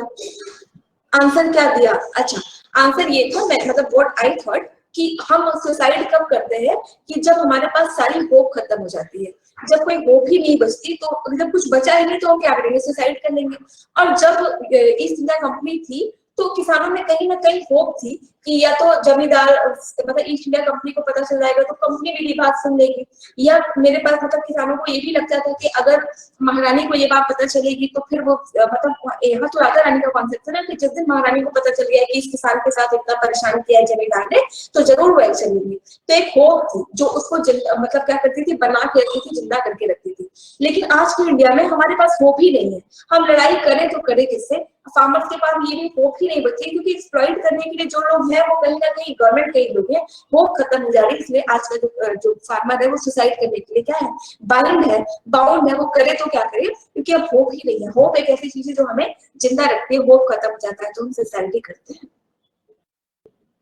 आंसर क्या दिया? अच्छा आंसर ये था, मैं मतलब व्हाट आई थॉट कि हम सुसाइड कब करते हैं कि जब हमारे पास सारी होप खत्म हो जाती है, जब कोई होप ही नहीं बचती, तो जब कुछ बचा ही नहीं तो हम क्या करेंगे? सुसाइड कर लेंगे। और जब ईस्ट इंडिया कंपनी थी तो किसानों में कहीं ना कहीं होप थी कि या तो जमींदार मतलब ईस्ट इंडिया कंपनी को पता चल जाएगा तो कंपनी भी बात सुन लेगी, या मेरे पास मतलब किसानों को ये भी लगता था कि अगर महारानी को ये बात पता चलेगी तो फिर वो मतलब यहाँ तो राजा रानी का कॉन्सेप्ट है ना कि जिस दिन महारानी को पता चल गया कि इस किसान के साथ इतना परेशान किया है जमींदार ने तो जरूर वो एक्शन लेंगे। तो एक होप थी जो उसको मतलब क्या करती थी, बना के रखती थी, जिंदा करके रखती थी। लेकिन आज की इंडिया में हमारे पास होप ही नहीं है, हम लड़ाई करें तो करें किससे? फार्मर्स के पास ये भी होप ही नहीं बची, क्योंकि एक्सप्लॉइट करने के लिए जो लोग हैं वो कहीं ना कहीं गवर्नमेंट के ही लोग हैं, होप खत्म हो जा रही है। इसलिए आज का जो फार्मर है वो सुसाइड करने के लिए क्या है, बाउंड है, वो करे तो क्या करे, क्योंकि अब होप ही नहीं है। होप एक ऐसी चीज है जो हमें जिंदा रखती है, होप खत्म हो जाता है तो हम सुसाइड करते हैं।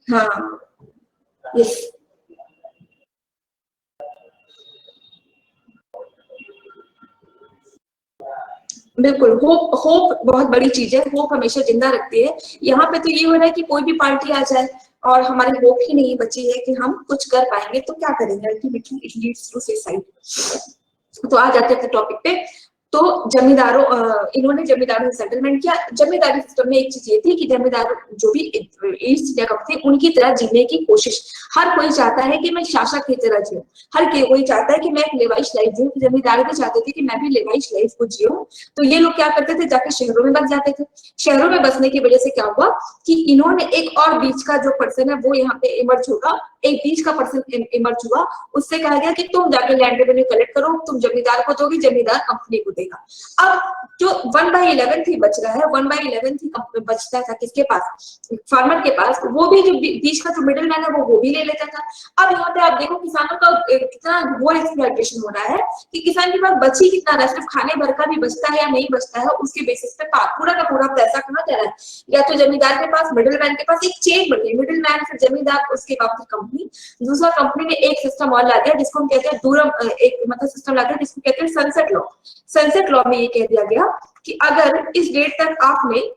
हाँ, यस, बिल्कुल। होप होप बहुत बड़ी चीज है, होप हमेशा जिंदा रखती है। यहाँ पे तो ये हो रहा है कि कोई भी पार्टी आ जाए और हमारी होप ही नहीं बची है कि हम कुछ कर पाएंगे, तो क्या करेंगे? Ultimately it leads to suicide. तो आ जाते हैं टॉपिक पे। तो जमींदारों इन्होंने जमींदारों से सेटलमेंट किया। जमींदारी सिस्टम में एक चीज ये थी कि जमींदार जो भी ईस्ट इंडिया कंपनी थे उनकी तरह जीने की कोशिश, हर कोई चाहता है कि मैं शासक की तरह जीऊं, हर कोई चाहता है कि मैं एक लेवाइश लाइफ जीऊं। जमींदार भी चाहते थे कि मैं भी लेवाइश लाइफ को जीऊं। तो ये लोग क्या करते थे, जाके शहरों में बस जाते थे। शहरों में बसने की वजह से क्या हुआ कि इन्होंने एक और बीच का जो पर्सन है वो यहाँ पे इमर्ज होगा, एक बीच का पर्सन इमर्ज हुआ। उससे कहा गया कि तुम जाके लैंड रेवेन्यू कलेक्ट करो, तुम जमींदार को दोगे, जमींदार कंपनी को देगा। अब जो 1/11 ही बच रहा है, 1/11 ही बचता था किसके पास, फार्मर के पास, वो भी जो बीच का जो मिडिल मैन है वो भी ले लेता था। अब यहाँ पे आप देखो किसानों का कितना घोर एक्सप्लॉइटेशन हो रहा है कि किसान के पास बची कितना रहा, सिर्फ खाने भर का भी बचता है या नहीं बचता है, उसके बेसिस पे पूरा का पूरा पैसा कहाँ जा रहा है, या तो जमींदार के पास, मिडिल मैन के पास। एक चेन बन गई, मिडिल मैन फिर जमींदार, उसके बाद फिर कंपनी। दूसरा कंपनी ने एक सिस्टम और ला दिया जिसको हम कहते हैं दूरम, एक मतलब सिस्टम ला दिया जिसको कहते हैं सनसेट लॉ। सनसेट लॉ में ये कह दिया गया कि अगर इस डेट तक आपने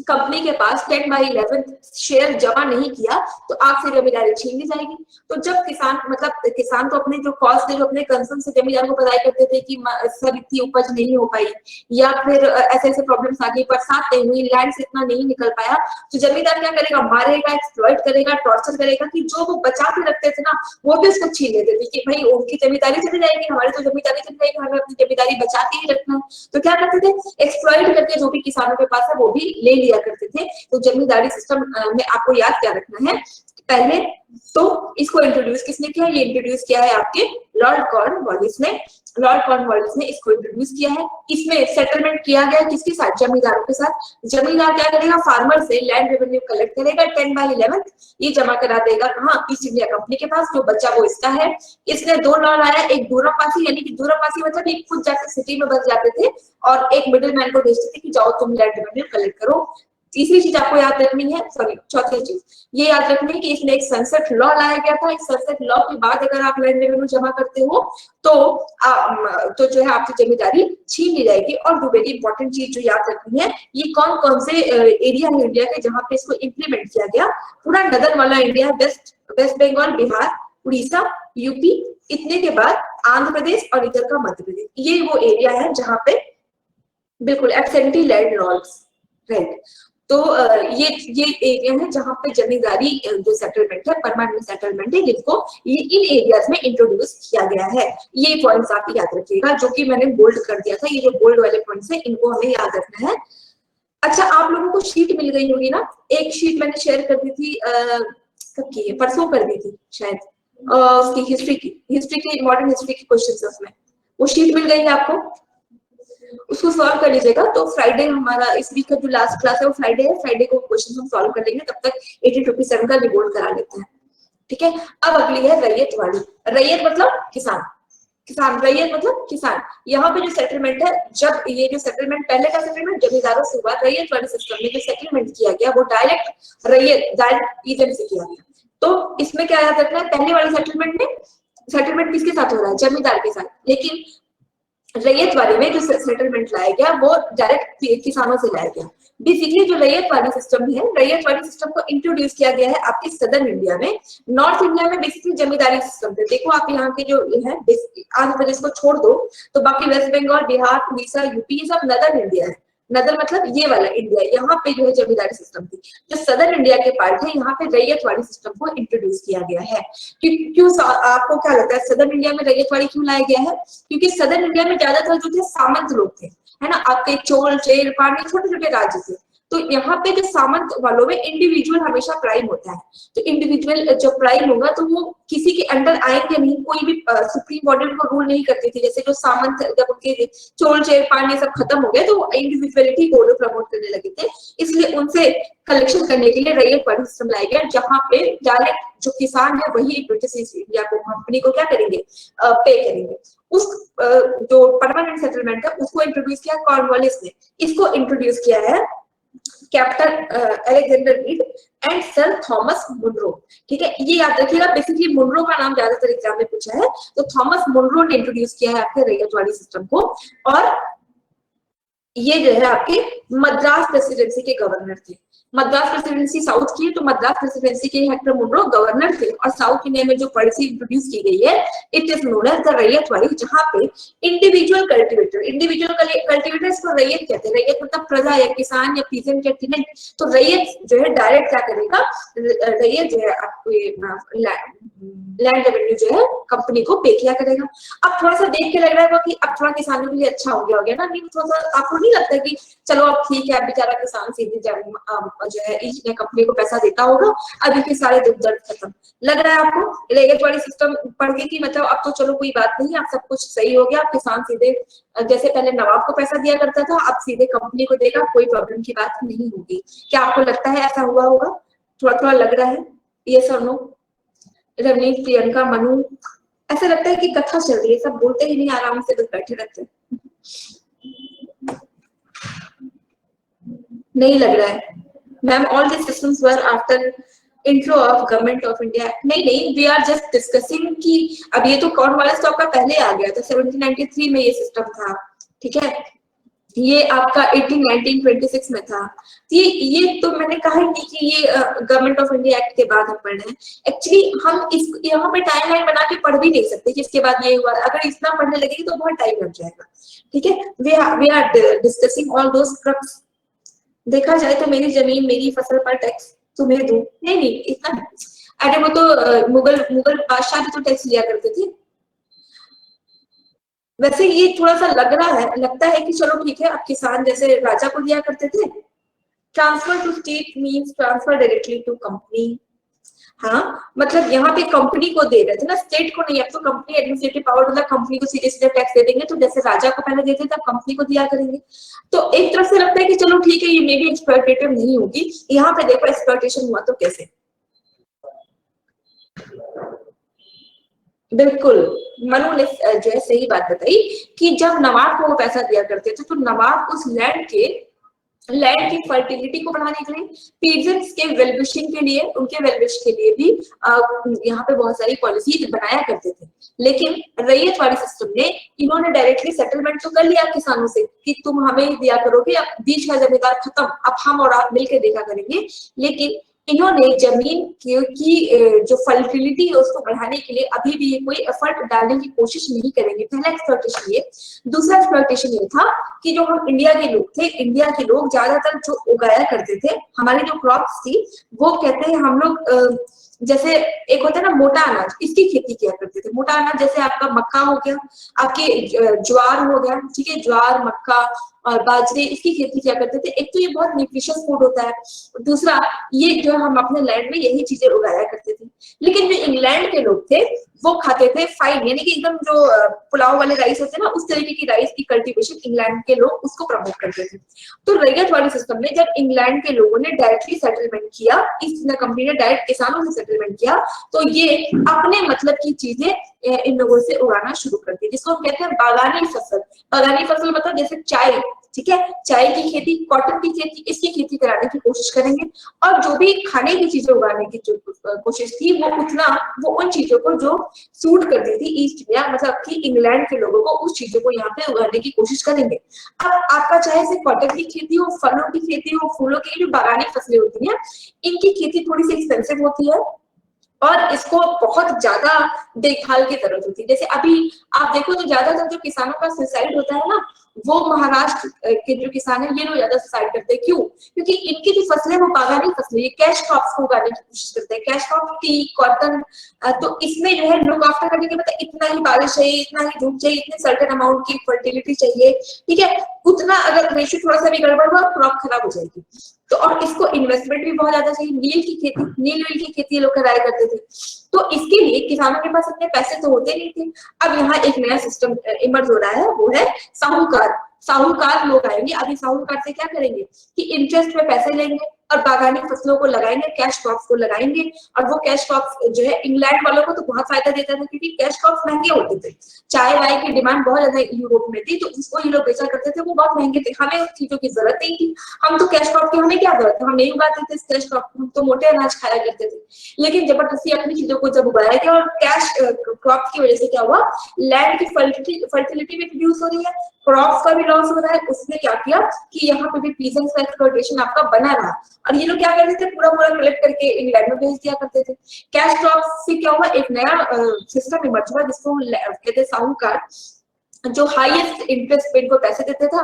कंपनी के पास 10/11 शेयर जमा नहीं किया तो आपसे जमींदारी छीन ली जाएगी। तो जब किसान मतलब किसान तो अपने जो कॉस्ट है, जो अपने कंसर्न से जमींदार को बताया करते थे कि सर इतनी उपज नहीं हो पाई, या फिर ऐसे ऐसे प्रॉब्लम्स आ गई, बरसात नहीं हुई, लैंड से इतना नहीं निकल पाया, तो जमींदार क्या करेगा, मारेगा, एक्सप्लॉइट करेगा, टॉर्चर करेगा कि जो वो बचा के रखते थे ना वो भी उसको छीन लेते थे कि भाई उनकी जमींदारी चली जाएगी, हमारी तो जमींदारी चली जाएगी, हमें अपनी जमींदारी बचा के ही रखना है। तो क्या करते थे, एक्सप्लॉइट करके जो भी किसानों के पास है वो भी ले लिया करते थे। तो जमींदारी सिस्टम में आपको याद क्या रखना है, पहले तो इसको इंट्रोड्यूस किसने किया, ये इंट्रोड्यूस किया है आपके लॉर्ड कॉर्नवालिस ने। लॉर्ड कॉर्नवालिस ने इसको इंट्रोड्यूस किया है। इसमें सेटलमेंट किया गया किसके साथ, जमींदारों के साथ। जमींदार क्या करेगा, फार्मर से लैंड रेवेन्यू कलेक्ट करेगा, 10/11 ये जमा करा देगा कहाँ, ईस्ट इंडिया कंपनी के पास, जो बच्चा वो इसका है। इसने 2 लॉ लाया, एक दूरपासी, यानी कि दूरपासी मतलब एक खुद जाके सिटी में बस जाते थे, और एक मिडिल मैन को भेजते थे कि जाओ तुम लैंड रेवेन्यू कलेक्ट करो। तीसरी चीज आपको याद रखनी है, सॉरी चौथी चीज ये याद रखनी है कि इसमें एक सनसेट लॉ लाया गया था। इस सनसेट लॉ के बाद अगर आप लैंड रेवेन्यू जमा करते हो तो जो है आपकी जमींदारी छीन ली जाएगी। और जो वेरी इंपॉर्टेंट चीज जो याद रखनी है, ये कौन कौन से एरिया है इंडिया के जहां पे इसको इम्प्लीमेंट किया गया, पूरा नदर वाला India, West Bengal, Bihar, Orissa, UP, इतने के बाद आंध्र प्रदेश और इधर का मध्य प्रदेश, ये वो एरिया है जहां पे बिल्कुल एब्सेंटी लैंड लॉर्ड्स, राइट। तो ये एरिया है जहां पे जमींदारी जो सेटलमेंट है, परमानेंट सेटलमेंट है, जिनको ये इन एरियाज में इंट्रोड्यूस किया गया है। ये पॉइंट्स आप याद रखिएगा, जो कि मैंने बोल्ड कर दिया था। ये जो बोल्ड वाले पॉइंट्स है इनको हमें याद रखना है। अच्छा, आप लोगों को शीट मिल गई होगी ना, एक शीट मैंने शेयर कर दी थी, कब की है, परसों कर दी थी शायद, उसकी हिस्ट्री की मॉडर्न हिस्ट्री के क्वेश्चन उसमें, वो शीट मिल गई है आपको, उसको सॉल्व कर लीजिएगा। तो फ्राइडे हमारा इस वीक का जो लास्ट क्लास है वो फ्राइडे है, फ्राइडे को क्वेश्चन हम सॉल्व कर लेंगे, तब तक 1857 का रिपोर्ट करा लेते हैं, ठीक है। अब अगली है रैयत वाली। रैयत मतलब किसान, किसान, रैयत मतलब किसान। यहाँ पे जो सेटलमेंट है, जब ये जो सेटलमेंट, पहले का सेटलमेंट जमींदारों से हुआ, रैयत वाले सिस्टम में जो सेटलमेंट किया गया वो डायरेक्ट रैयत, डायरेक्ट ईजन से किया गया। तो इसमें क्या याद रखना है, पहले वाले सेटलमेंट में सेटलमेंट किसके साथ हो रहा है, जमींदार के साथ, लेकिन रैयत वाले में जो सेटलमेंट लाया गया वो डायरेक्ट किसानों से लाया गया। बेसिकली जो रैयत वाली सिस्टम है, रैयत वाली सिस्टम को इंट्रोड्यूस किया गया है आपके सदर्न इंडिया में। नॉर्थ इंडिया में बेसिकली जमींदारी सिस्टम थे। देखो आप यहाँ के जो है, आंध्र प्रदेश को छोड़ दो तो बाकी वेस्ट बंगाल, बिहार, उड़ीसा, यूपी, ये सब नदर्न इंडिया है। नदर मतलब ये वाला इंडिया, यहाँ पे जो है जमींदारी सिस्टम थी। जो सदर्न इंडिया के पार्ट है, यहाँ पे रैयतवाड़ी सिस्टम को इंट्रोड्यूस किया गया है। क्यों आपको क्या लगता है सदर्न इंडिया में रैयतवाड़ी क्यों लाया गया है? क्योंकि सदर्न इंडिया में ज्यादातर जो थे सामंत लोग थे, है ना, आपके चोल चेर पांड्य छोटे छोटे राज्य थे। तो यहाँ पे जो सामंत वालों में इंडिविजुअल हमेशा प्राइम होता है। तो इंडिविजुअल जो प्राइम होगा तो वो किसी के अंडर आएंगे नहीं, कोई भी सुप्रीम बॉडी उनको रूल नहीं करती थी। जैसे जो सामंत जब उनके चोल चेर पांड्य सब खत्म हो गए तो वो इंडिविजुअलिटी को प्रमोट करने लगे थे, इसलिए उनसे कलेक्शन करने के लिए रैयतवाड़ी सिस्टम लाया गया, जहाँ पे डायरेक्ट जो किसान है वही ब्रिटिश ईस्ट इंडिया को कंपनी को क्या करेंगे, पे करेंगे। उस जो परमानेंट सेटलमेंट है उसको इंट्रोड्यूस किया कॉर्नवालिस ने। इसको इंट्रोड्यूस किया है captain Alexander Read and sir Thomas Munro. ठीक है, ये याद रखिएगा, बेसिकली मुनरो का नाम ज्यादातर एग्जाम में पूछा है। तो थॉमस मुनरो ने इंट्रोड्यूस किया है आपके रैयतवाड़ी सिस्टम को। और ये जो है आपके मद्रास प्रेसिडेंसी के गवर्नर थे। मद्रास प्रेसिडेंसी साउथ की है, तो मद्रास प्रेसिडेंसी के हेक्टर मुनरो गवर्नर थे। और साउथ इंडिया में जो पॉलिसी इंट्रोड्यूस की गई है it is known as the ryotwari, जहाँ पे इंडिविजुअल कल्टिवेटर्स को रैयत कहते हैं। रैयत मतलब प्रजा या किसान या पीजेंट या टेनेंट। तो रैयत जो है डायरेक्ट क्या करेगा, रैयत जो है आपको लैंड रेवेन्यू जो है कंपनी को पे किया करेगा। अब थोड़ा सा देख के लग रहा है कि अब थोड़ा किसानों के लिए अच्छा हो गया ना, नहीं थोड़ा सा आपको नहीं लगता कि चलो अब ठीक है, अब बेचारा किसान सीधे जो है ईस्ट इंडिया कंपनी को पैसा देता होगा, अब इसके सारे दुख दर्द खत्म। लग रहा है आपको रैयतवाड़ी सिस्टम पढ़ के कि मतलब अब तो चलो कोई बात नहीं, अब सब कुछ सही हो गया, अब किसान सीधे जैसे पहले नवाब को पैसा दिया करता था अब सीधे कंपनी को देगा, कोई प्रॉब्लम की बात नहीं होगी। क्या आपको लगता है ऐसा हुआ होगा? थोड़ा थोड़ा लग रहा है, ये सर नो? रवनीत, प्रियंका, मनु, ऐसा लगता है कि कथा चल रही है, सब बोलते ही नहीं, आराम से बस बैठे रहते। नहीं लग रहा है ma'am, all the systems were after intro of government of India. नहीं, वी आर जस्ट डिस्कसिंग कि अब ये तो कॉर्नवालिस तो आपका पहले आ गया था, 1793 में ये सिस्टम था। ठीक है, ये आपका 1926 में था। ये तो मैंने कहा ही नहीं कि ये गवर्नमेंट ऑफ इंडिया एक्ट के बाद हम पढ़ रहे हैं। एक्चुअली हम इस यहाँ पे टाइमलाइन बना के पढ़ भी नहीं सकते कि इसके बाद ये हुआ, अगर इतना पढ़ने लगेगी तो बहुत टाइम लग जाएगा। ठीक है, we are discussing all those crux. देखा जाए तो मेरी जमीन मेरी फसल पर टैक्स तुम्हें दूं, नहीं इतना। अरे वो तो मुगल बादशाह भी तो टैक्स लिया करते थे। वैसे ये थोड़ा सा लगता है कि चलो ठीक है, अब किसान जैसे राजा को दिया करते थे। Transfer to state means transfer directly to company. हाँ, मतलब यहाँ पे कंपनी को दे रहे थे ना, स्टेट को नहीं। अब तो कंपनी एडमिनिस्ट्रेटिव पावर मतलब कंपनी को सीधे सीधे टैक्स दे देंगे, तो जैसे राजा को पहले देते थे अब कंपनी को दिया करेंगे। तो एक तरफ से लगता है कि चलो ठीक है, ये मे भी एक्सप्लॉयटेटिव नहीं होगी। यहाँ पे देखो एक्सप्लॉयटेशन हुआ तो कैसे। बिल्कुल, मनु ने जो है सही बात बताई कि जब नवाब को वो पैसा दिया करते थे तो नवाब उस लैंड की फर्टिलिटी को बढ़ाने के लिए, पीजेंट्स के वेलविशिंग के लिए, उनके वेलविश के लिए भी यहाँ पे बहुत सारी पॉलिसी बनाया करते थे। लेकिन रैयतवाड़ी सिस्टम ने इन्होंने डायरेक्टली सेटलमेंट तो कर लिया किसानों से कि तुम हमें ही दिया करोगे, अब बीच का जमींदार खत्म, अब हम और आप मिलकर देखा करेंगे। लेकिन इन्होंने जमीन की जो फर्टिलिटी है उसको बढ़ाने के लिए अभी भी कोई एफर्ट डालने की कोशिश नहीं करेंगे। पहला एक्सप्लॉयटेशन ये। दूसरा एक्सप्लॉयटेशन ये था कि जो हम इंडिया के लोग थे, इंडिया के लोग ज्यादातर जो उगाया करते थे, हमारी जो क्रॉप्स थी वो कहते हैं हम लोग जैसे एक होता है ना मोटा अनाज, इसकी खेती किया करते थे। मोटा अनाज जैसे आपका मक्का हो गया, आपके ज्वार हो गया, ठीक है, ज्वार मक्का और बाजरे, इसकी खेती किया करते थे। एक तो ये बहुत न्यूट्रिशियस फूड होता है, दूसरा ये जो हम अपने लैंड में यही चीजें उगाया करते थे। लेकिन जो इंग्लैंड के लोग थे वो खाते थे फाइन, यानी कि एकदम जो पुलाव वाले राइस होते हैं ना, उस तरीके की राइस की कल्टीवेशन इंग्लैंड के लोग उसको प्रमोट करते थे। तो रैयतवाड़ी सिस्टम में जब इंग्लैंड के लोगों ने डायरेक्टली सेटलमेंट किया, ईस्ट इंडिया कंपनी ने डायरेक्ट किसानों से सेटलमेंट किया, तो ये अपने मतलब की चीजें इन लोगों से उगाना शुरू कर दी, जिसको हम कहते हैं बागानी फसल। बागानी फसल मतलब जैसे चाय, ठीक है, चाय की खेती, कॉटन की खेती, इसकी खेती कराने की कोशिश करेंगे। और जो भी खाने की चीजें उगाने की जो कोशिश थी वो उन चीजों को जो सूट करती थी ईस्ट इंडिया मतलब कि इंग्लैंड के लोगों को, उस चीजों को यहाँ पे उगाने की कोशिश करेंगे। अब आपका चाहे से कॉटन की खेती हो, फलों की खेती हो, फूलों की, जो बागानी फसलें होती हैं इनकी खेती थोड़ी सी एक्सपेंसिव होती है और इसको बहुत ज्यादा देखभाल की जरूरत होती है। जैसे अभी आप देखो तो ज्यादातर जो किसानों का सुसाइड होता है ना, वो महाराष्ट्र के जो किसान है ये लोग ज्यादा सुसाइड करते हैं। क्यों? क्योंकि इनकी जो फसलें वो बागानी फसलें, ये कैश क्रॉप्स को उगाने की कोशिश करते हैं। कैश क्रॉप, टी, कॉटन, तो इसमें जो है लुक आफ्टर करने के मतलब इतना ही बारिश चाहिए, इतना ही धूप चाहिए, इतने सर्टेन अमाउंट की फर्टिलिटी चाहिए, ठीक है। उतना अगर रेशियो थोड़ा सा भी गड़बड़ हुआ क्रॉप खराब हो जाएगी। तो और इसको इन्वेस्टमेंट भी बहुत ज्यादा चाहिए। नील की खेती, नील व्हील की खेती लोग कराया करते थे, तो इसके लिए किसानों के पास इतने पैसे तो होते नहीं थे। अब यहाँ एक नया सिस्टम इमर्ज हो रहा है, वो है साहूकार। साहूकार लोग आएंगे। अभी साहूकार से क्या करेंगे कि इंटरेस्ट में पैसे लेंगे और बागानी फसलों को लगाएंगे, कैश क्रॉप्स को लगाएंगे। और वो कैश क्रॉप्स जो है इंग्लैंड वालों को तो बहुत फायदा देता था, क्योंकि कैश क्रॉप्स महंगे होते थे। चाय वाय की डिमांड बहुत ज्यादा यूरोप में थी, तो उसको ये लोग बेचा करते थे, वो बहुत महंगे थे। हमें उस चीजों की जरूरत नहीं थी, हम तो कैश क्रॉप की हमें क्या जरूरत है, हम नहीं उगाते थे कैश क्रॉप, हम तो मोटे अनाज खाया करते थे। लेकिन जबरदस्ती अपनी चीजों को जब उगाया गया और कैश क्रॉप की वजह से क्या हुआ, लैंड की फर्टिलिटी भी रिड्यूस हो रही है, क्रॉप्स का भी लॉस हो रहा है। उसने क्या किया कि यहाँ पे भी पीजेंट्स का एक्सप्लॉयटेशन आपका बना रहा। और ये लोग क्या करते थे, पूरा पूरा कलेक्ट करके इंग्लैंड में भेज दिया करते थे। कैश क्रॉप्स से क्या हुआ, एक नया सिस्टम इमर्ज हुआ जिसको कहते हैं साहूकार, जो हाईएस्ट इंटरेस्ट पे इनको पैसे देते था।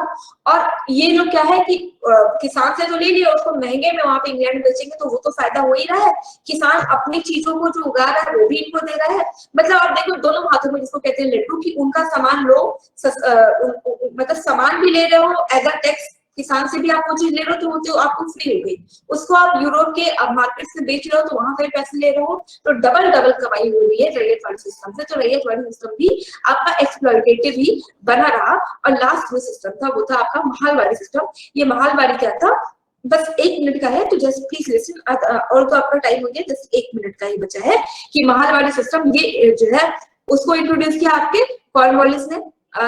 और ये लोग क्या है कि किसान से तो ले लिया, उसको महंगे में वहां पे इंग्लैंड में बेचेंगे, तो वो तो फायदा हो ही रहा है। किसान अपनी चीजों को जो उगा रहा है वो भी इनको दे रहा है। मतलब आप देखो दोनों हाथों में, जिसको कहते हैं लड्डू, की उनका सामान लो, मतलब सामान भी ले रहे हो, एज अ टैक्स किसान से भी आप वो चीज ले रहे हो, तो वो तो आपको फ्री हो गई। उसको आप यूरोप के मार्केट से बेच रहे हो, तो वहां से पैसे ले रहे हो, तो डबल डबल कमाई हो रही है रैयत वाली सिस्टम से। तो रैयत वाली सिस्टम भी आपका एक्सप्लॉयटेटिव ही बना रहा। और लास्ट जो सिस्टम था वो था आपका महालवाड़ी सिस्टम। ये महालवाड़ी क्या था, बस 1 मिनट का है, तो जस्ट प्लीज लिसन। और तो आपका टाइम हो गया, जस्ट 1 मिनट का ही बचा है। कि महालवाड़ी सिस्टम ये जो है उसको इंट्रोड्यूस किया आपके कॉर्नवालिस ने,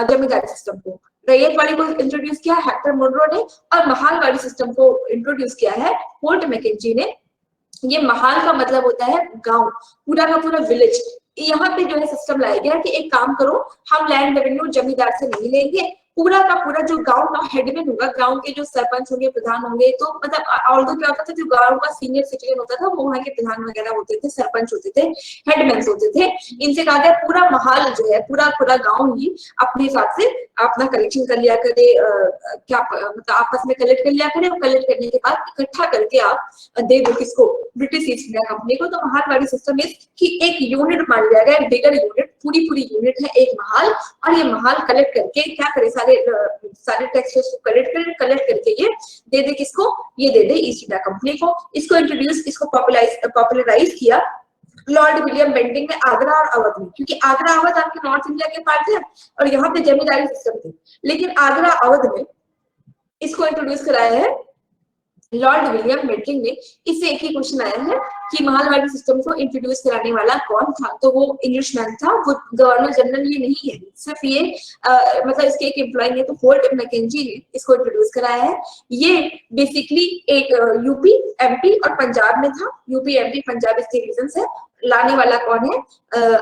जमींदारी सिस्टम को। रैयत वाली को इंट्रोड्यूस किया हेक्टर मोनरो ने, और महालवाड़ी सिस्टम को इंट्रोड्यूस किया है होल्ट मैकेंजी ने। ये महाल का मतलब होता है गांव, पूरा का पूरा विलेज। यहाँ पे जो है सिस्टम लाया गया कि एक काम करो, हम लैंड रेवेन्यू जमींदार से नहीं लेंगे, पूरा का पूरा जो गांव का हेडमैन होगा, गांव के जो सरपंच होंगे, प्रधान होंगे, तो मतलब ऑल्दो क्या होता था, जो गांव का सीनियर सिटीजन होता था वो वहाँ के प्रधान वगैरह होते थे, सरपंच होते थे, हेडमैन होते थे। इनसे कहा गया पूरा महाल जो है, पूरा पूरा गांव ही अपने हिसाब से अपना कलेक्शन कर लिया करे, क्या मतलब आपस में कलेक्ट कर लिया करे, और कलेक्ट करने के बाद इकट्ठा करके आप दे दो किसको, ब्रिटिश ईस्ट इंडिया कंपनी को। तो महालवाड़ी सिस्टम इज कि एक यूनिट मान लिया गया, बिगर यूनिट, पूरी यूनिट है एक महाल। और ये महाल कलेक्ट करके क्या करे, सारे टैक्सेस को कलेक्ट करके ये दे दे किसको, ये दे दे ईस्ट इंडिया कंपनी को। इसको पॉपुलराइज किया लॉर्ड विलियम बेंटिंग ने आगरा और अवध में, क्योंकि आगरा अवध आपके नॉर्थ इंडिया के पार्ट है और यहाँ पे जमींदारी सिस्टम थी। लेकिन आगरा अवध में इसको इंट्रोड्यूस कराया है लॉर्ड विलियम बेंटिंग ने। इससे एक ही क्वेश्चन आया है कि महालवाड़ी सिस्टम को इंट्रोड्यूस कराने वाला कौन था, तो वो इंग्लिशमैन था, वो गवर्नर जनरल ये नहीं है, सिर्फ ये मतलब इसके एक एम्प्लॉय ने, तो होल्ट मैकेंजी ने इसको इंट्रोड्यूस कराया है। ये बेसिकली एक यूपी, एमपी और पंजाब में था। यूपी, एमपी, पंजाब इसके रीजंस है। लाने वाला कौन है,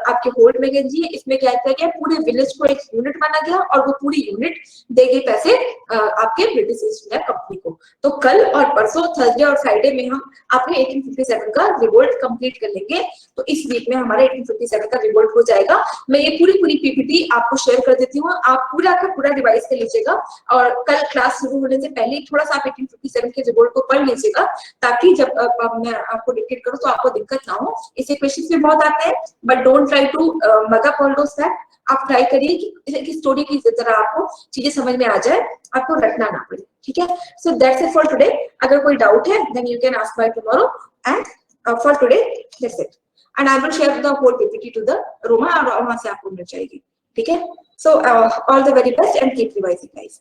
आपके होल्ट मैकेंजी है। इसमें क्या किया गया, पूरे विलेज को एक यूनिट माना गया और वो पूरी यूनिट देगी पैसे आपके ब्रिटिश ईस्ट इंडिया कंपनी को। तो कल और परसों, थर्सडे और फ्राइडे में हम अपने 1857 का रिवोल्ट कंप्लीट कर लेंगे। तो इस वीक में हमारा 1857 का रिवोल्ट हो जाएगा। मैं ये पूरी पीपीटी आपको शेयर कर देती हूँ, आप पूरा का पूरा रिवाइज कर लीजिएगा। और कल क्लास शुरू होने से पहले थोड़ा सा आप 1857 के रिवोल्ट को पढ़ लीजिएगा, ताकि जब मैं आपको डिक्टेट करूँ तो आपको दिक्कत ना हो। इसे क्वेश्चन भी बहुत आते हैं, but don't try to mug up all those fact. आप ट्राई करिए कि स्टोरी की तरह आपको चीजें समझ में आ जाए, आपको रटना ना पड़े, ठीक है। So that's it for today. अगर कोई डाउट है then you can ask by tomorrow, and for today that's it. And I will share the whole PPT to the रोमा, और वहां से आपको मिल जाएगी, ठीक है। So all the very best and keep revising guys.